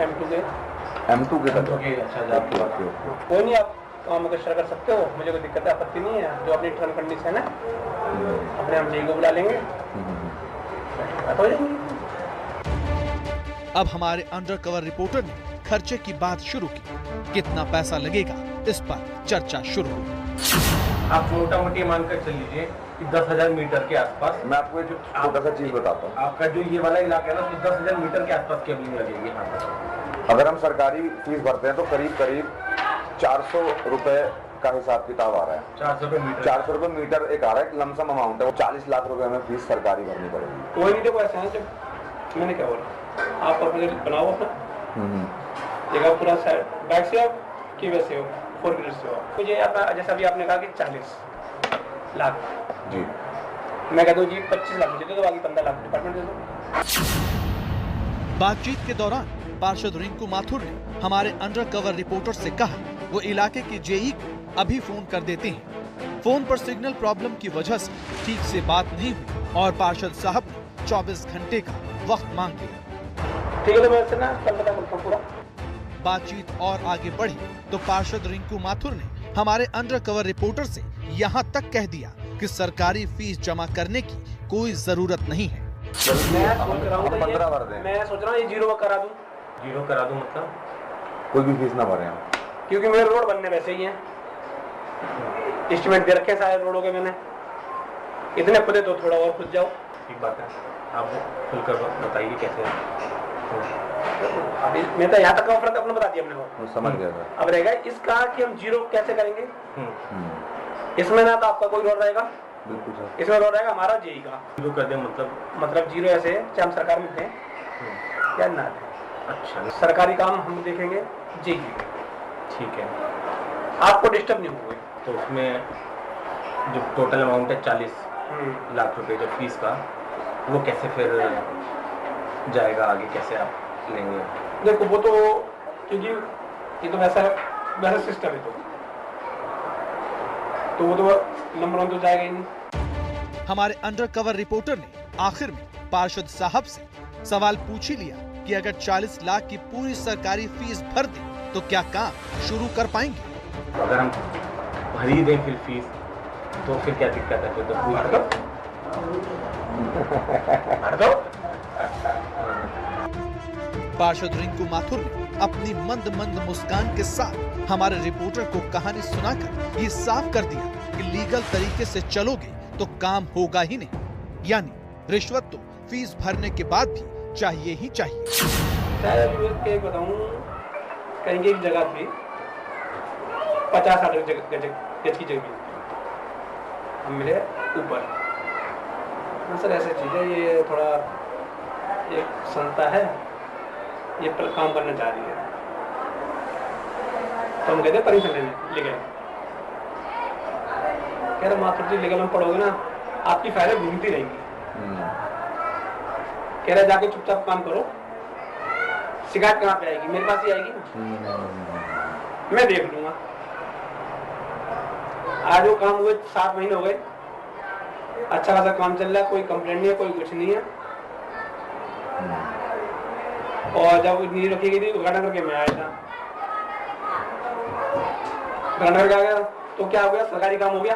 M2 के तक। अच्छा, कोई नहीं, आप काम अगर शेयर कर सकते हो, मुझे कोई दिक्कत है, आपत्ति नहीं है। जो अपनी टर्म कंडीशन है अपने हम जी को बुला लेंगे, हो जाएंगे। अब हमारे अंडरकवर रिपोर्टर ने खर्चे की बात शुरू की। कितना पैसा लगेगा इस पर चर्चा शुरू हुई। आप मोटा मोटी मानकर चल लीजिए कि 10,000 मीटर के आसपास। मैं आपको जो छोटा सा चीज बताता हूँ, आपका जो ये वाला इलाका है ना, तो 10,000 मीटर के आसपास केबलिंग लगेगी यहाँ पर। अगर हम सरकारी फीस भरते हैं तो करीब 400 रुपए का हिसाब किताब आ रहा है। 400 रुपए मीटर। 400 रुपए मीटर एक आ रहा है, लमसम अमाउंट है, वो 40 लाख रुपए में फीस सरकारी भरनी पड़ेगी। कोई नहीं, देखो ऐसा है, जब मैंने क्या बोला, आप अपने बनाओ अपना जगह पूरा बैक से हो कि वैसे हो, 4 व्हीलर से हो। मुझे आपका जैसा भी आपने कहा कि 40 लाख जी, मैं कहता हूँ जी 25 लाख मुझे दे दो, बाकी 15 लाख डिपार्टमेंट दे दो। बातचीत के दौरान पार्षद रिंकू माथुर ने हमारे अंडरकवर रिपोर्टर से कहा वो इलाके के जेई को अभी फोन कर देते हैं। फोन पर सिग्नल प्रॉब्लम की वजह से ठीक से बात नहीं हुई और पार्षद साहब ने 24 घंटे का वक्त मांग लिया। ठीक है, तो मैं से ना कल पता करता हूँ पूरा। बातचीत और आगे बढ़ी तो पार्षद रिंकू माथुर ने हमारे अंडरकवर रिपोर्टर से यहाँ तक कह दिया कि सरकारी फीस जमा करने की कोई जरूरत नहीं है। मैं सोच रहा हूँ मैं सोच रहा हूँ ये जीरो करा दूं मतलब कोई भी फीस ना भरे हम, क्योंकि मेरे रोड बनने वैसे ही हैं, एस्टिमेट दे रखे सारे रोडों के मैंने, इतने खुदे तो थोड़ा और खुद जाओ। ठीक बात है, आप खुलकर बताइए कैसे है। अभी मैं तो यहाँ तक का ऑफर अपने बता दिया अपने को, समझ गया सर। अब रहेगा इसका कि हम जीरो कैसे करेंगे। इसमें ना तो आपका कोई रोड रहेगा, बिल्कुल सर, इसमें रोड रहेगा हमारा जेई का। जीरो कर दे मतलब जीरो ऐसे चाहे हम सरकार में थे या ना थे। अच्छा, सरकारी काम हम देखेंगे जेई, ठीक है, आपको डिस्टर्ब नहीं होगा। तो उसमें जो टोटल अमाउंट है 40 लाख रुपए जो फीस का, वो कैसे फिर जाएगा आगे, कैसे आप लेंगे? देखो वो तो क्योंकि ये तो वैसा सिस्टम है, तो वो तो नंबर 1 तो जाएगा ही नहीं। हमारे अंडरकवर रिपोर्टर ने आखिर में पार्षद साहब से सवाल पूछ ही लिया कि अगर 40 लाख की पूरी सरकारी फीस भर दे तो क्या काम शुरू कर पाएंगे? अगर हम भर ही दें फिर फीस तो फिर क्या दिक्कत है? फिर तो भर दो। पार्षद रिंकू माथुर ने अपनी मंद मंद मुस्कान के साथ हमारे रिपोर्टर को कहानी सुनाकर ये साफ कर दिया कि लीगल तरीके से चलोगे तो काम होगा ही नहीं, यानी रिश्वत तो फीस भरने के बाद भी चाहिए ही चाहिए। बताऊं, कहीं एक जगह थी 50-60 गज की जगह, हम मिले ऊपर। सर ऐसी चीज है, ये थोड़ा एक संस्था है, ये पर काम करना चाह रही है, तो हम कहते परमिशन ले गए। कह रहे माथुर जी लीगल में पढ़ोगे ना आपकी फाइलें घूमती रहेंगी। कह रहे जाके चुपचाप काम करो, शिकायत कहाँ पे आएगी? मेरे पास ही आएगी ना, मैं देख लूंगा। आज वो काम हुए 7 महीने हो गए, अच्छा खासा काम चल रहा है, कोई कंप्लेंट नहीं है, कोई कुछ नहीं है। और जब नींद रखी गई थी घटना करके मैं आया था, घटना करके आ गया तो क्या हो गया? सरकारी काम हो गया।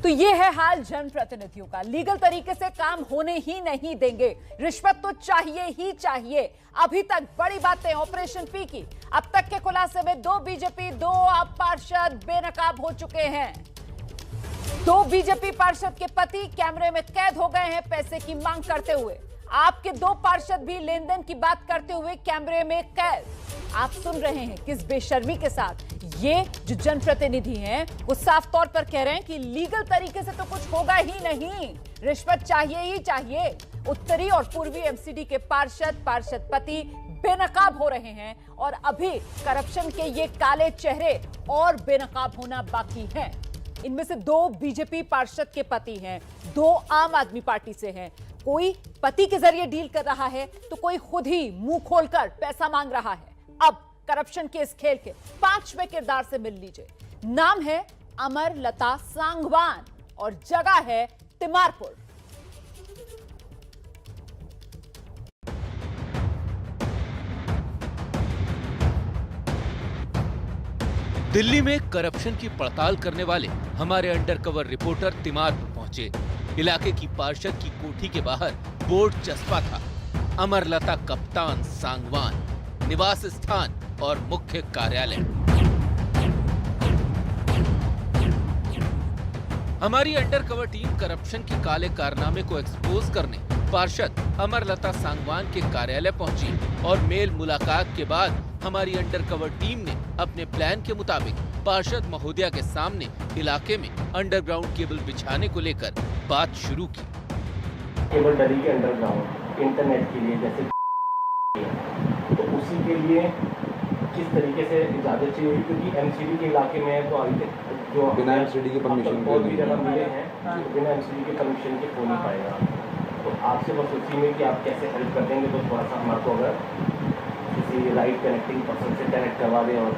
तो ये है हाल जनप्रतिनिधियों का। लीगल तरीके से काम होने ही नहीं देंगे, रिश्वत तो चाहिए ही चाहिए। अभी तक बड़ी बातें ऑपरेशन पी की। अब तक के खुलासे में 2 बीजेपी 2 आप पार्षद बेनकाब हो चुके हैं। 2 बीजेपी पार्षद के पति कैमरे में कैद हो गए हैं पैसे की मांग करते हुए। आपके 2 पार्षद भी लेन देन की बात करते हुए कैमरे में कैद। आप सुन रहे हैं किस बेशर्मी के साथ ये जो जनप्रतिनिधि हैं वो साफ तौर पर कह रहे हैं कि लीगल तरीके से तो कुछ होगा ही नहीं, रिश्वत चाहिए ही चाहिए। उत्तरी और पूर्वी एमसीडी के पार्षद पति बेनकाब हो रहे हैं और अभी करप्शन के ये काले चेहरे और बेनकाब होना बाकी हैं। इनमें से 2 बीजेपी पार्षद के पति हैं, 2 आम आदमी पार्टी से हैं। कोई पति के जरिए डील कर रहा है तो कोई खुद ही मुंह खोलकर पैसा मांग रहा है। अब करप्शन के इस खेल के 5वें किरदार से मिल लीजिए। नाम है अमरलता सांगवान और जगह है तिमारपुर। दिल्ली में करप्शन की पड़ताल करने वाले हमारे अंडरकवर रिपोर्टर तिमारपुर पहुंचे। इलाके की पार्षद की कोठी के बाहर बोर्ड चस्पा था, अमरलता कप्तान सांगवान, निवास स्थान और मुख्य कार्यालय। हमारी अंडरकवर टीम करप्शन के काले कारनामे को एक्सपोज करने पार्षद अमरलता सांगवान के कार्यालय पहुंची और मेल मुलाकात के बाद हमारी अंडरकवर टीम ने अपने प्लान के मुताबिक पार्षद महोदया के सामने इलाके में अंडरग्राउंड केबल बिछाने को लेकर बात शुरू की। केबल डली के अंडरग्राउंड इंटरनेट के लिए जैसे, तो उसी के लिए किस तरीके से इजाजत चाहिए? क्योंकि एमसीडी के इलाके में तो अभी तक जो बिना एमसीडी की परमिशन के भी जगह मिले हैं, तो बिना एमसीडी के परमिशन के हो नहीं पाएगा। तो आपसे बस उसी में कि आप कैसे हेल्प कर देंगे, तो थोड़ा सा हमारे को अगर किसी राइट कनेक्टिंग पर्सन से कनेक्ट करवा दें। और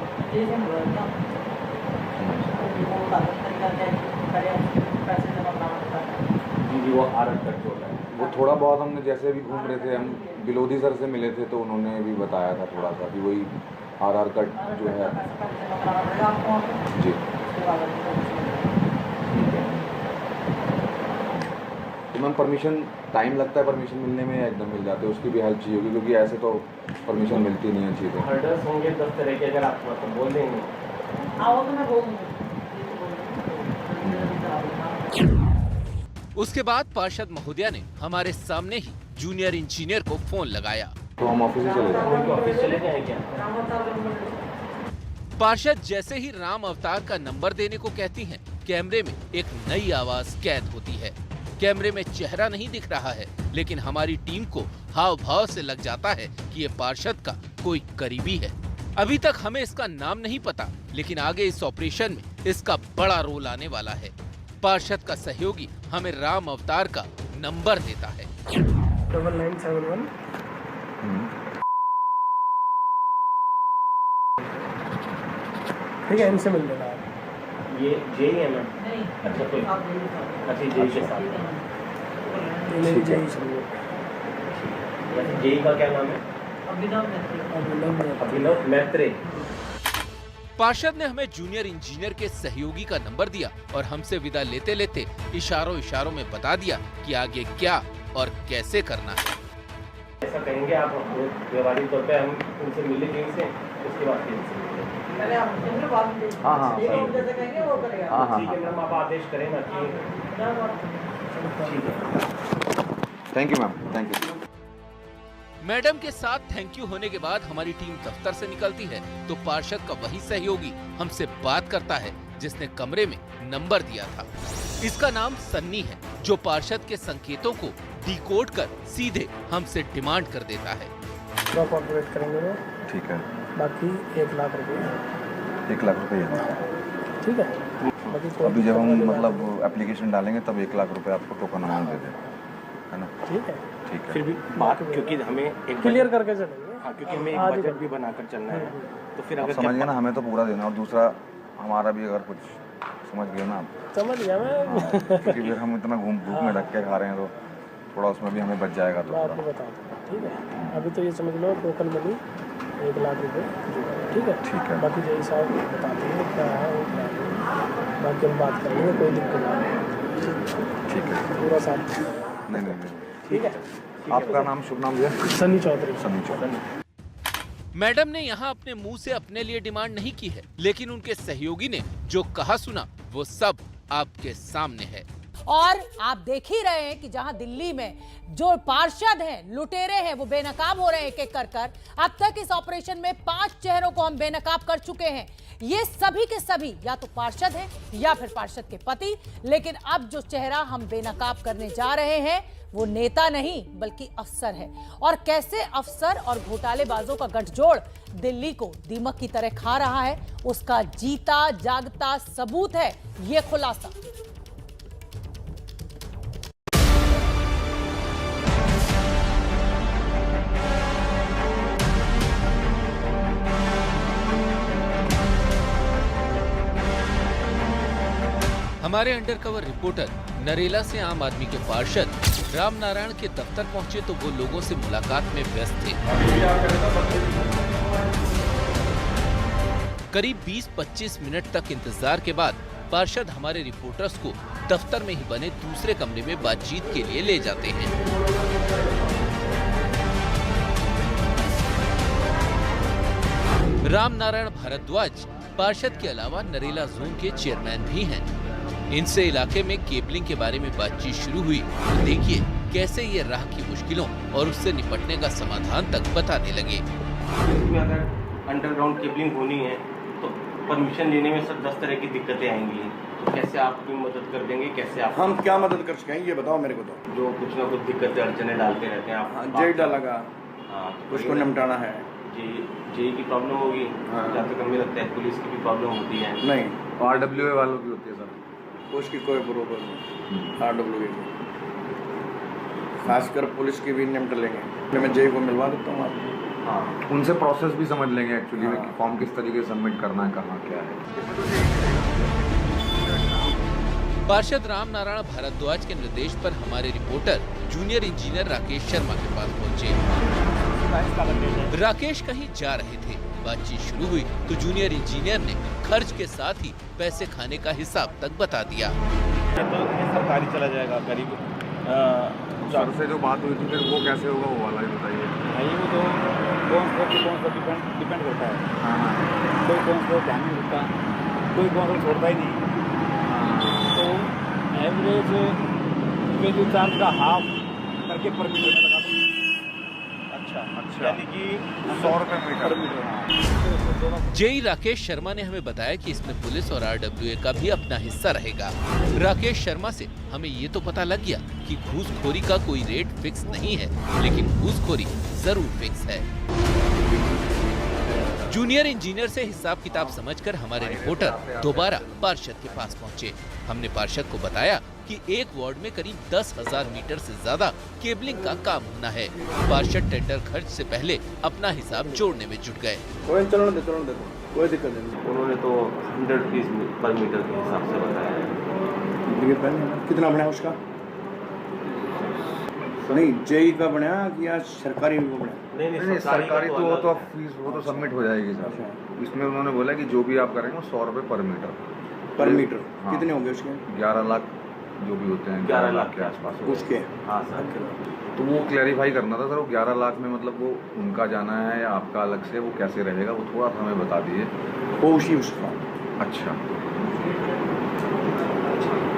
जी वो आरत तक होता है, वो थोड़ा बहुत हमने जैसे भी घूम रहे थे, हम बिलोदी सर से मिले थे तो उन्होंने भी बताया था थोड़ा सा कि वही आर कट जो है जी। तो मैम परमिशन टाइम लगता है परमिशन मिलने में या एकदम मिल जाते हैं? उसकी भी हेल्प चाहिए होगी क्योंकि ऐसे तो परमिशन मिलती नहीं है चीज़ें। हर्डल्स होंगे 10 तरह के, अगर आप मतलब बोल देंगे आओ तो मैं बोल दूँगी। उसके बाद पार्षद महोदया ने हमारे सामने ही जूनियर इंजीनियर को फोन लगाया। तो हम ऑफिस चले जाएं क्या? पार्षद जैसे ही राम अवतार का नंबर देने को कहती हैं, कैमरे में एक नई आवाज कैद होती है। कैमरे में चेहरा नहीं दिख रहा है, लेकिन हमारी टीम को हाव भाव से लग जाता है कि ये पार्षद का कोई करीबी है। अभी तक हमें इसका नाम नहीं पता, लेकिन आगे इस ऑपरेशन में इसका बड़ा रोल आने वाला है। पार्षद का सहयोगी हमें राम अवतार का नंबर देता है। 9971 ठीक है, इनसे मिल लेना आप। ये जेई है मैम? अच्छा कोई अच्छा जेई के साथ ठीक है। जेई का क्या नाम है? अभिनव मैत्रे। पार्षद ने हमें जूनियर इंजीनियर के सहयोगी का नंबर दिया और हमसे विदा लेते लेते इशारों में बता दिया कि आगे क्या और कैसे करना है। ऐसा कहेंगे आप व्यवहारिक तौर पे हम उनसे मिले कहीं से, उसके बाद हाँ ठीक है मैम, आप आदेश करें ना कि ठीक है। Thank you ma'am, thank you. Madam के साथ थैंक यू होने के बाद हमारी टीम दफ्तर से निकलती है तो पार्षद का वही सहयोगी हमसे बात करता है जिसने कमरे में नंबर दिया था। इसका नाम सन्नी है, जो पार्षद के संकेतों को डिकोड कर सीधे हमसे डिमांड कर देता है। कॉर्पोरेट करेंगे वो, ठीक है। बाकी 1 लाख रुपए। 1 लाख रुपए ठीक है। बाकी अभी जब हम मतलब एप्लीकेशन डालेंगे तब 1 लाख रुपए आपको टोकन अमाउंट दे दें, है ना? ठीक है। ठीक है। फिर भी बात, क्योंकि हमें एक क्लियर करके चलेंगे। हाँ, क्योंकि हमें एक बजट भी बनाकर चलना है, तो फिर अगर समझ गए ना, हमें तो पूरा देना, और दूसरा हमारा भी अगर कुछ समझ गए ना आप। समझ गया मैं। क्योंकि फिर हम इतना धूप में ढक के खा रहे हैं तो थोड़ा उसमें भी हमें बच जाएगा। तो आपको बता दूँ, ठीक है। अभी तो ये समझ लो टोकन मनी 1 लाख रुपए, ठीक है। ठीक है। बाकी जय साहब बताते हैं क्या है वो क्या है, बाकी हम बात करेंगे, कोई दिक्कत नहीं। ठीक है, पूरा साथ। नहीं ठीक है। आपका नाम, शुभ नाम भैया? सन्नी चौधरी। सन्नी चौधरी। मैडम ने यहाँ अपने मुंह से अपने लिए डिमांड नहीं की है, लेकिन उनके सहयोगी ने जो कहा सुना वो सब आपके सामने है। और आप देख ही रहे हैं कि जहां दिल्ली में जो पार्षद हैं, लुटेरे हैं, वो बेनकाब हो रहे हैं एक-एक कर। अब तक इस ऑपरेशन में 5 चेहरों को हम बेनकाब कर चुके हैं। ये सभी के सभी या तो पार्षद हैं या फिर पार्षद के पति। लेकिन अब जो चेहरा हम बेनकाब करने जा रहे हैं वो नेता नहीं बल्कि अफसर है। और कैसे अफसर और घोटालेबाजों का गठजोड़ दिल्ली को दीमक की तरह खा रहा है, उसका जीता जागता सबूत है ये खुलासा। हमारे अंडरकवर रिपोर्टर नरेला से आम आदमी के पार्षद राम नारायण के दफ्तर पहुंचे तो वो लोगों से मुलाकात में व्यस्त थे। करीब 20-25 मिनट तक इंतजार के बाद पार्षद हमारे रिपोर्टर्स को दफ्तर में ही बने दूसरे कमरे में बातचीत के लिए ले जाते हैं। राम नारायण भारद्वाज पार्षद के अलावा नरेला जोन के चेयरमैन भी हैं। इनसे इलाके में केबलिंग के बारे में बातचीत शुरू हुई तो देखिए कैसे ये राह की मुश्किलों और उससे निपटने का समाधान तक बताने लगे। अगर अंडरग्राउंड केबलिंग होनी है तो परमिशन लेने में सब 10 तरह की दिक्कतें आएंगी, तो कैसे आप भी मदद कर देंगे? कैसे आप? हम क्या मदद कर सकेंगे ये बताओ मेरे को। तो जो कुछ ना कुछ दिक्कतें अड़चने डालते रहते हैं आप। जेई डालेगा, तो उसको निपटाना है। जेई की प्रॉब्लम होगी, जहाँ तक हमें लगता है पुलिस की भी प्रॉब्लम होती है। नहीं, RWA वालों की होती है सर, उसकी कोई प्रॉब्लम नहीं। RWA की खासकर पुलिस की भी निपट लेंगे। मैं जेई को मिलवा देता हूँ आपको। हाँ, उनसे प्रोसेस भी समझ लेंगे एक्चुअली में कि फॉर्म किस तरीके से सबमिट करना है, कहाँ क्या है। पार्षद राम नारायण भारद्वाज के निर्देश पर हमारे reporter junior engineer Rakesh Sharma के पास पहुंचे। राकेश कहीं जा रहे थे, बातचीत शुरू हुई तो जूनियर इंजीनियर ने खर्च के साथ ही पैसे खाने का हिसाब तक बता दिया। तो सरकारी चला जाएगा करीब। सर से जो बात हुई थी फिर वो कैसे होगा वो वाला ही बताइए। नहीं, वो तो कौन सा डिपेंड करता है। कोई कौन सा ध्यान नहीं रखता, कोई कौन सा छोड़ता ही नहीं। तो एवरेज वैल्यू चार्ज का हाफ करके पर मीटर में लगा दो। अच्छा, यानी कि 100 रुपये मीटर। जेई राकेश शर्मा ने हमें बताया कि इसमें पुलिस और RWA का भी अपना हिस्सा रहेगा। राकेश शर्मा से हमें ये तो पता लग गया कि घूसखोरी का कोई रेट फिक्स नहीं है, लेकिन घूसखोरी जरूर फिक्स है। जूनियर इंजीनियर से हिसाब किताब समझकर हमारे रिपोर्टर दोबारा पार्षद के पास पहुंचे। हमने पार्षद को बताया कि एक वार्ड में करीब 10,000 मीटर से ज्यादा केबलिंग का काम होना है। पार्षद टेंडर खर्च से पहले अपना हिसाब जोड़ने में जुट गए। कोई दिक्कत नहीं। उन्होंने तो 100 रुपीज पर मीटर के हिसाब से बताया है। कितना बना उसका? नहीं जेई का बना कि या सरकारी को बना? नहीं सरकारी तो वो तो फीस वो तो सबमिट हो जाएगी सर। इसमें उन्होंने बोला कि जो भी आप करेंगे 100 रुपये पर मीटर। पर मीटर हाँ। कितने होंगे उसके? 11 लाख जो भी होते हैं 11 लाख के आसपास उसके। हाँ सर। तो वो क्लैरिफाई करना था सर, वो 11 लाख में मतलब वो उनका जाना है या आपका अलग से, वो कैसे रहेगा वो थोड़ा सा हमें बता दीजिए। वो उसी उसका। अच्छा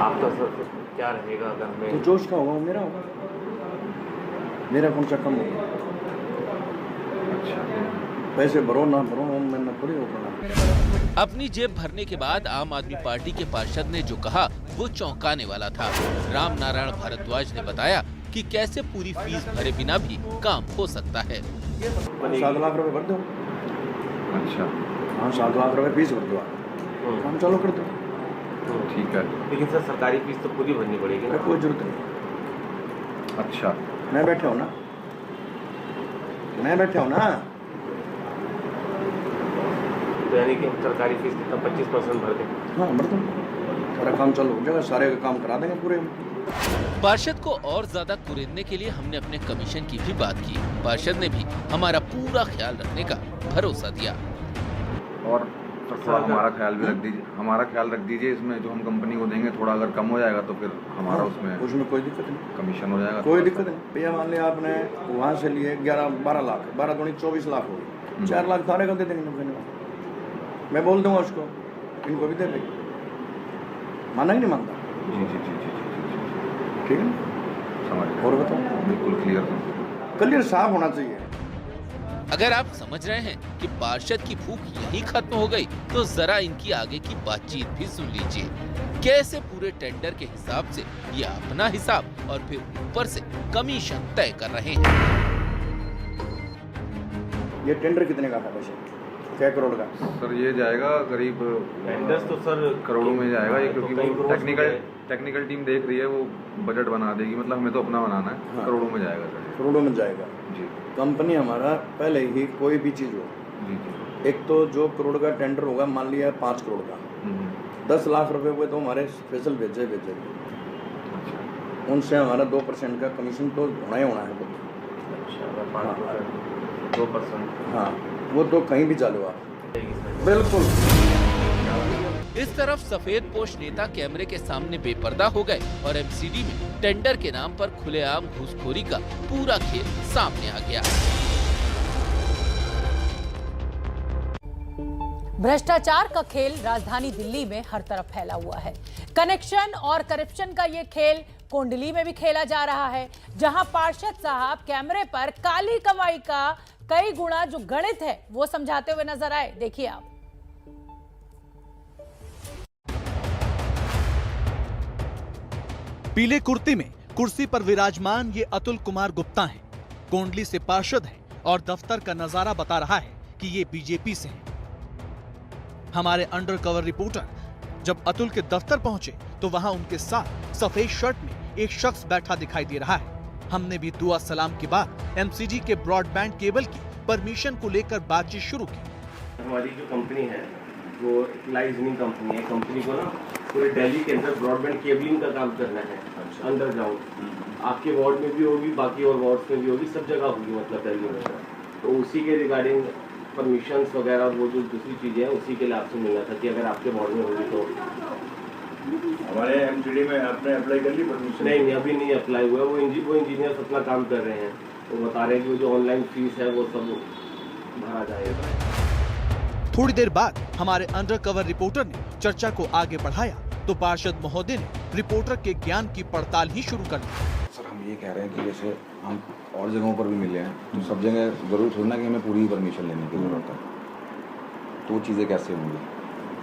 आपका सर क्या रहेगा अगर हमें? तो जो उसका होगा वो मेरा होगा, मेरा कौन सा कम होगा? अच्छा पैसे भरो ना भरो मैं थोड़ी होगा। अपनी जेब भरने के बाद आम आदमी पार्टी के पार्षद ने जो कहा वो चौंकाने वाला था। राम नारायण भारद्वाज ने बताया कि कैसे पूरी फीस भरे बिना भी काम हो सकता है। 7 लाख रुपए भर दो। अच्छा हाँ 7 लाख रुपए फीस भर दो, काम चालू कर दो। ठीक है, लेकिन सर सरकारी फीस तो पूरी भरनी पड़ेगी ना? कोई जरूरत नहीं। अच्छा मैं बैठा हूँ ना, मैं बैठा हूँ ना। तो यानी कि हम सरकारी फीस कितना 25% भर दें? हाँ भर दो, सारा काम चालू हो जाएगा, सारे का काम करा देंगे पूरे। पार्षद को और ज्यादा कुरेदने के लिए हमने अपने कमीशन की भी बात की। पार्षद ने भी हमारा पूरा ख्याल रखने का भरोसा दिया। और थोड़ा हमारा ख्याल भी रख दीजिए, हमारा ख्याल रख दीजिए इसमें जो हम कंपनी को देंगे, थोड़ा अगर कम हो जाएगा तो फिर हमारा उसमें कोई दिक्कत नहीं, कमीशन हो जाएगा। कोई दिक्कत नहीं भैया। मान लिया आपने वहाँ से लिए 11-12 लाख, 12 दूनी 24 लाख हो गई, 4 लाख थारे को दे देंगे। मैं बोल दूंगा उसको, इनको भी दे देंगे। माना ही नहीं मानता? जी जी जी जी ठीक है समझ गए। और बताओ, बिल्कुल क्लियर साफ होना चाहिए। अगर आप समझ रहे हैं कि पार्षद की भूख यही खत्म हो गई, तो जरा इनकी आगे की बातचीत भी सुन लीजिए। कैसे पूरे टेंडर के हिसाब से ये अपना हिसाब और फिर ऊपर से कमीशन तय कर रहे हैं। ये टेंडर कितने का था वैसे? क्या करोड़ का? सर ये जाएगा करीब टेंडर्स तो सर करोड़ों में जाएगा ये, क्योंकि तो वो टेक्निकल टीम देख रही है, वो बजट बना देगी, मतलब हमें तो अपना बनाना है। हाँ। करोड़ों में जाएगा सर, करोड़ों में जाएगा जी। कंपनी हमारा पहले ही कोई भी चीज़ हो, जी जी एक तो जो करोड़ का टेंडर होगा, मान लिया 5 करोड़ का, 10 लाख रुपए हुए तो हमारे स्पेशल भेजे उनसे हमारा 2% का कमीशन तो होना ही होना है। 2%। हाँ वो तो कहीं भी चालू आप बिल्कुल। इस तरफ सफेद पोश नेता कैमरे के सामने बेपर्दा हो गए और एमसीडी में टेंडर के नाम पर खुलेआम घूसखोरी का पूरा खेल सामने आ गया। भ्रष्टाचार का खेल राजधानी दिल्ली में हर तरफ फैला हुआ है। कनेक्शन और करप्शन का ये खेल कोंडली में भी खेला जा रहा है, जहां पार्षद साहब कैमरे पर काली कमाई का कई गुना जो गणित है वो समझाते हुए नजर आए। देखिए आप। पीले कुर्ते में कुर्सी पर विराजमान ये अतुल कुमार गुप्ता हैं। कोंडली से पार्षद हैं और दफ्तर का नजारा बता रहा है कि ये बीजेपी से हैं। हमारे अंडरकवर रिपोर्टर जब अतुल के दफ्तर पहुंचे तो वहां उनके साथ सफेद शर्ट में एक शख्स बैठा दिखाई दे रहा है। हमने भी दुआ सलाम के बाद एमसीडी के ब्रॉडबैंड केबल की परमिशन को लेकर बातचीत शुरू की। हमारी जो कंपनी है वो एक लाइजनिंग कंपनी है। कंपनी को ना पूरे दिल्ली के अंदर ब्रॉडबैंड केबलिंग का काम करना है, अंडरग्राउंड। आपके वार्ड में भी होगी, बाकी और वार्ड्स में भी होगी, सब जगह होगी मतलब दिल्ली में। तो उसी के रिगार्डिंग परमिशंस वगैरह वो जो दूसरी चीज़ें हैं उसी के लिए आपसे मिलना था कि अगर आपके वार्ड में होगी तो। हमारे एमसीडी में आपने अप्लाई कर ली परमिशन? नहीं अभी नहीं अप्लाई हुआ। वो इंजीनियर्स अपना काम कर रहे हैं, वो बता रहे हैं कि वो जो ऑनलाइन फीस है वो सब भरा जाएगा। थोड़ी देर बाद हमारे अंडरकवर रिपोर्टर ने चर्चा को आगे बढ़ाया तो पार्षद महोदय ने रिपोर्टर के ज्ञान की पड़ताल ही शुरू कर दी। सर हम ये कह रहे हैं कि जैसे हम और जगहों पर भी मिले हैं, तो सब जगह जरूर थोड़ा कि हमें पूरी परमिशन लेने की जरूरत है, तो चीज़ें कैसे होंगी?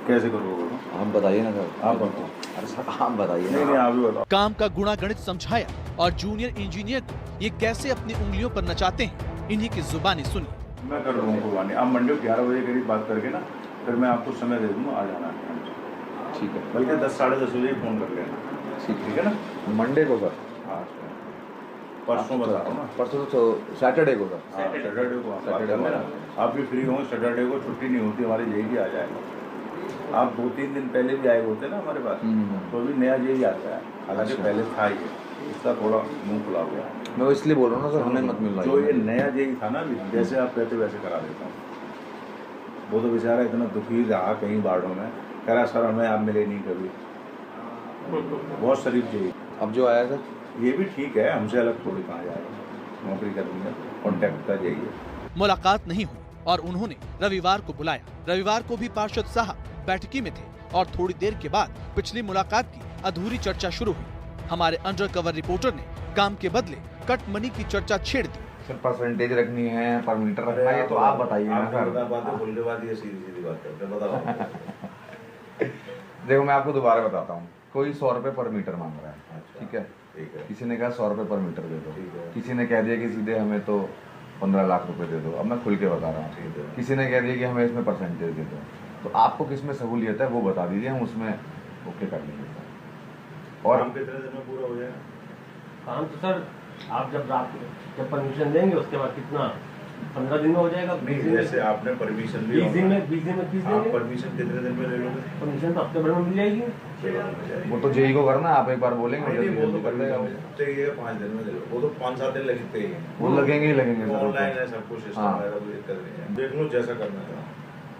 कैसे करोगे? आप बताइए ना सर। आप बताओ। अरे सर आप बताइए। नहीं आप भी बताओ। काम का गुणागणित समझाया और जूनियर इंजीनियर को ये कैसे अपनी उंगलियों पर नचाते हैं, इन्हीं की जुबानी सुनी। मैं कर दूँगा कुर्बानी। आप मंडे को 11 बजे करीब बात करके ना, फिर मैं आपको समय दे दूँगा, आ जाना। ठीक है, बल्कि 10 साढ़े 10 बजे फ़ोन कर लेना। ठीक है ना? मंडे को सर? हाँ परसों बता रहा हूँ ना। परसों तो सैटरडे को सर? हाँ सैटरडे को आप भी फ्री होंगे। सैटरडे को छुट्टी नहीं होती हमारी, यही भी आ जाएगा। आप 2-3 दिन पहले भी आए होते ना हमारे पास, तो अभी नया यही आता है, हालांकि पहले था ये। इसका थोड़ा मुंह खुला हुआ। मैं वो इसलिए बोल रहा हूँ ना सर, हमें मत मिल रहा जो ये नया जेई था ना, जैसे आप कहते वैसे करा देता हूँ। वो तो बेचारा इतना दुखी रहा कई वार्डों में, कह रहा सर हमें आप मिले नहीं कभी। बहुत शरीफ जेई। अब जो आया सर ये भी ठीक है, हमसे अलग थोड़ी कहाँ जाएगा, नौकरी करनी है, कॉन्ट्रैक्ट का जेई है। मुलाकात नहीं हुई और उन्होंने रविवार को बुलाया। रविवार को भी पार्षद साहब बैठकी में थे और थोड़ी देर के बाद पिछली मुलाकात की अधूरी चर्चा शुरू हुई। हमारे अंडरकवर रिपोर्टर ने काम के बदले कट मनी की चर्चा छेड़ दी। सर परसेंटेज रखनी है, पर मीटर रखना है, तो आप बताइए ना सर। बातें बोलने के बाद ये सीधी बात करते हैं, बताओ। देखो मैं आपको दोबारा बताता हूँ, कोई 100 रुपए पर मीटर मांग रहा है, ठीक है, किसी ने कहा 100 रुपए पर मीटर दे दो, किसी ने कह दिया कि सीधे हमें तो 15 लाख रुपए दे दो। अब मैं खुल के बता रहा हूँ, किसी ने कह दिया कि हमें इसमें परसेंटेज दे दो। तो आपको किस में सहूलियत है वो बता दीजिए, हम उसमें ओके कर लेंगे। और काम कितने दिन में पूरा हो जाएगा? काम तो सर आप जब परमिशन देंगे उसके बाद कितना 15 दिन में हो जाएगा। जैसे आपने परमिशन ली, 20 दिन में 20 देंगे। आप परमिशन कितने दिन में ले लोगे? परमिशन तो हफ्ते भर में मिल जाएगी। वो तो जेई को करना, आप एक बार बोलेंगे वो तो कर देगा। 5 दिन में ले लो, वो तो 5-7 दिन लगते ही हैं। वो लगेंगे ही लगेंगे। ऑनलाइन है सब कुछ, सिस्टम है, कोई दिक्कत नहीं है, देख लो जैसा करना है।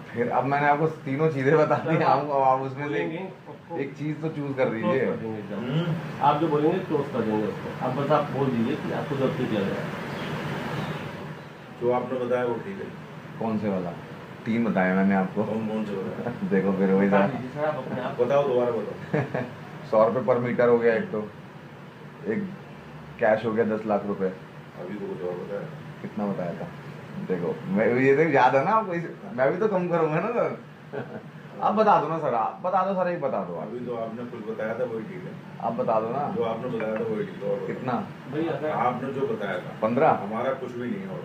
फिर अब मैंने आपको तीनों चीजें बता दी, आप उसमें से एक चीज तो चूज कर दीजिए। आप जो बोलेंगे क्लोज कर देंगे उसको। आप बस आप बोल दीजिए कि आपको जो ठीक लग रहा है। जो आपने बताया वो ठीक है। कौन से वाला? 3 बताया मैंने आपको। कौन से बताया? देखो फिर वही बताओ, दोबारा बताओ। 100 रुपए पर मीटर हो गया एक, तो एक कैश हो गया 10 लाख रुपए। अभी तो कुछ और बताया। कितना बताया था? देखो मैं ये तो याद है ना आपको, मैं भी तो कम करूंगा ना सर। आप बता दो ना सर, आप बता दो सर, एक बता दो। अभी तो आपने कुछ बताया था वही ठीक है। आप बता दो ना, जो आपने बताया था वही ठीक है। और कितना? आपने जो बताया था 15। हमारा कुछ भी नहीं है। और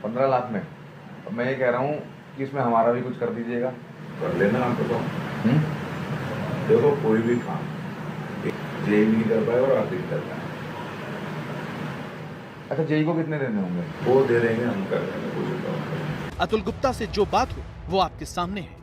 15 लाख में। अब मैं ये कह रहा हूँ कि इसमें हमारा भी कुछ कर दीजिएगा। कर लेना आप तो। देखो कोई भी काम जेई नहीं कर पाए और आप भी कर पाए। अच्छा जेई को कितने देने होंगे? वो दे देंगे, हम कर देंगे। अतुल गुप्ता से जो बात हुई वो आपके सामने है।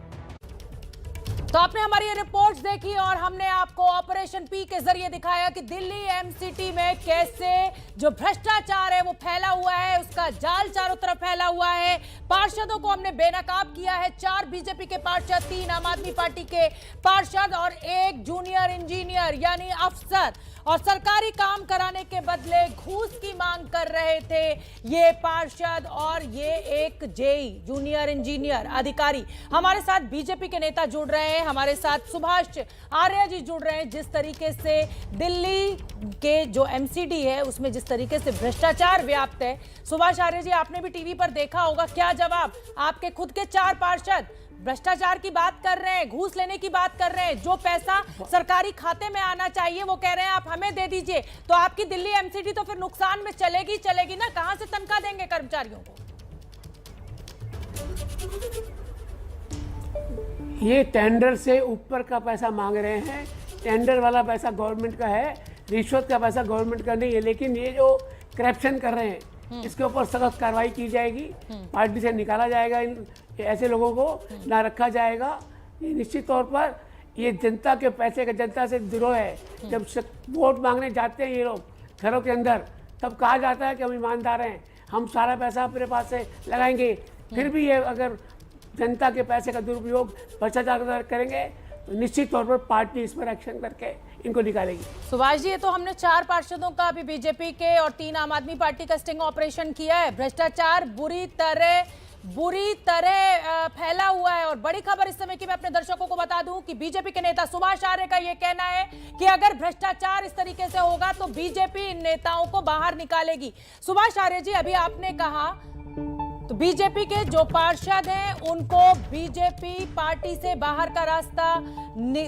तो आपने हमारी ये रिपोर्ट्स देखी और हमने आपको ऑपरेशन पी के जरिए दिखाया कि दिल्ली एमसीटी में कैसे जो भ्रष्टाचार है वो फैला हुआ है, उसका जाल चारों तरफ फैला हुआ है। पार्षदों को हमने बेनकाब किया है। 4 बीजेपी के पार्षद, 3 आम आदमी पार्टी के पार्षद और 1 जूनियर इंजीनियर यानी अफसर, और सरकारी काम कराने के बदले घूस की मांग कर रहे थे ये पार्षद और ये एक जेई जूनियर इंजीनियर अधिकारी। हमारे साथ बीजेपी के नेता जुड़ रहे हैं, हमारे साथ सुभाष आर्य जी जुड़ रहे हैं। जिस तरीके से दिल्ली के जो एमसीडी है उसमें जिस तरीके से भ्रष्टाचार व्याप्त है, सुभाष आर्य जी आपने भी टीवी पर देखा होगा, क्या जवाब आपके खुद के 4 पार्षद भ्रष्टाचार की बात कर रहे हैं, घूस लेने की बात कर रहे हैं, जो पैसा सरकारी खाते में आना चाहिए वो कह रहे हैं आप हमें दे दीजिए। तो आपकी दिल्ली एमसीडी तो फिर नुकसान में चलेगी ना, कहां से तनख्वाह देंगे कर्मचारियों को? ये टेंडर से ऊपर का पैसा मांग रहे हैं। टेंडर वाला पैसा गवर्नमेंट का है, रिश्वत का पैसा गवर्नमेंट का नहीं है। लेकिन ये जो करप्शन कर रहे हैं इसके ऊपर सख्त कार्रवाई की जाएगी, पार्टी से निकाला जाएगा, ऐसे लोगों को ना रखा जाएगा। ये निश्चित तौर पर ये जनता के पैसे का जनता से द्रोह है। जब वोट मांगने जाते हैं ये लोग घरों के अंदर, तब कहा जाता है कि हम ईमानदार हैं, हम सारा पैसा अपने पास से लगाएंगे। फिर भी ये अगर जनता के पैसे का दुरुपयोग भ्रष्टाचार करेंगे तो निश्चित तौर पर पार्टी इस पर एक्शन करके इनको निकालेगी। सुभाष जी, ये तो हमने 4 पार्षदों का अभी बीजेपी के और 3 आम आदमी पार्टी का स्टिंग ऑपरेशन किया है। भ्रष्टाचार बुरी तरह फैला हुआ है। और बड़ी खबर इस समय की मैं अपने दर्शकों को बता दूं कि बीजेपी के नेता सुभाष आर्य का यह कहना है कि अगर भ्रष्टाचार इस तरीके से होगा तो बीजेपी इन नेताओं को बाहर निकालेगी। सुभाष आर्य जी, अभी आपने कहा तो बीजेपी के जो पार्षद हैं उनको बीजेपी पार्टी से बाहर का रास्ता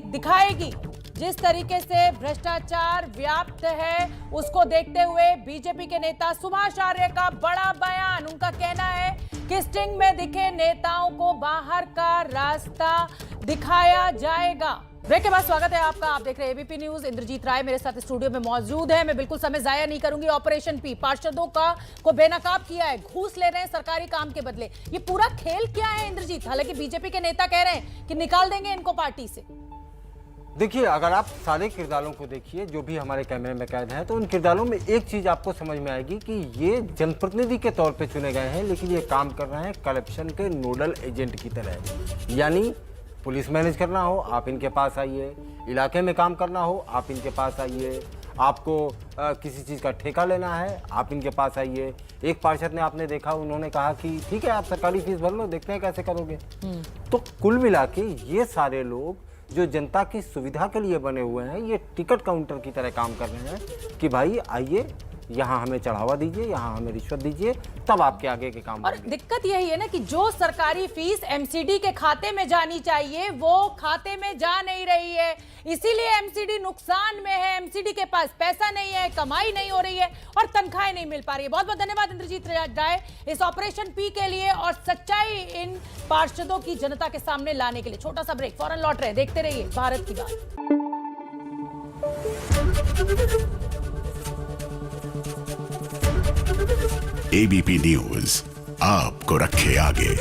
दिखाएगी। जिस तरीके से भ्रष्टाचार व्याप्त है उसको देखते हुए बीजेपी के नेता सुभाष आर्य का बड़ा बयान, उनका कहना है कि स्टिंग में दिखे नेताओं को बाहर का रास्ता दिखाया जाएगा। ब्रेक के बाद स्वागत है आपका, आप देख रहे हैं एबीपी न्यूज। इंद्रजीत राय मेरे साथ स्टूडियो में मौजूद है। मैं बिल्कुल समय जाया नहीं करूंगी। ऑपरेशन पी, पार्षदों को बेनकाब किया है, घूस ले रहे हैं सरकारी काम के बदले। ये पूरा खेल क्या है इंद्रजीत? हालांकि बीजेपी के नेता कह रहे हैं कि निकाल देंगे इनको पार्टी से। देखिए, अगर आप सारे किरदारों को देखिए जो भी हमारे कैमरे में कैद हैं, तो उन किरदारों में एक चीज़ आपको समझ में आएगी कि ये जनप्रतिनिधि के तौर पे चुने गए हैं, लेकिन ये काम कर रहे हैं करप्शन के नोडल एजेंट की तरह। यानी पुलिस मैनेज करना हो, आप इनके पास आइए, इलाके में काम करना हो, आप इनके पास आइए, आपको किसी चीज़ का ठेका लेना है, आप इनके पास आइए। एक पार्षद ने आपने देखा, उन्होंने कहा कि ठीक है आप सरकारी फीस भर लो, देखते हैं कैसे करोगे। तो कुल मिला के ये सारे लोग जो जनता की सुविधा के लिए बने हुए हैं, ये टिकट काउंटर की तरह काम कर रहे हैं कि भाई आइए, यहाँ हमें चढ़ावा दीजिए, यहाँ हमें रिश्वत दीजिए, तब आपके आगे के काम और दिक्कत यही है ना कि जो सरकारी फीस एमसीडी के खाते में जानी चाहिए वो खाते में जा नहीं रही है, इसीलिए एमसीडी नुकसान में है। एमसीडी के पास पैसा नहीं है, कमाई नहीं हो रही है और तनख्वाहें नहीं मिल पा रही है। बहुत बहुत धन्यवाद इंद्रजीत राय इस ऑपरेशन पी के लिए और सच्चाई इन पार्षदों की जनता के सामने लाने के लिए। छोटा सा ब्रेक, फौरन लौट रहे, देखते रहिए भारत की बात। एबीपी न्यूज आपको रखे आगे।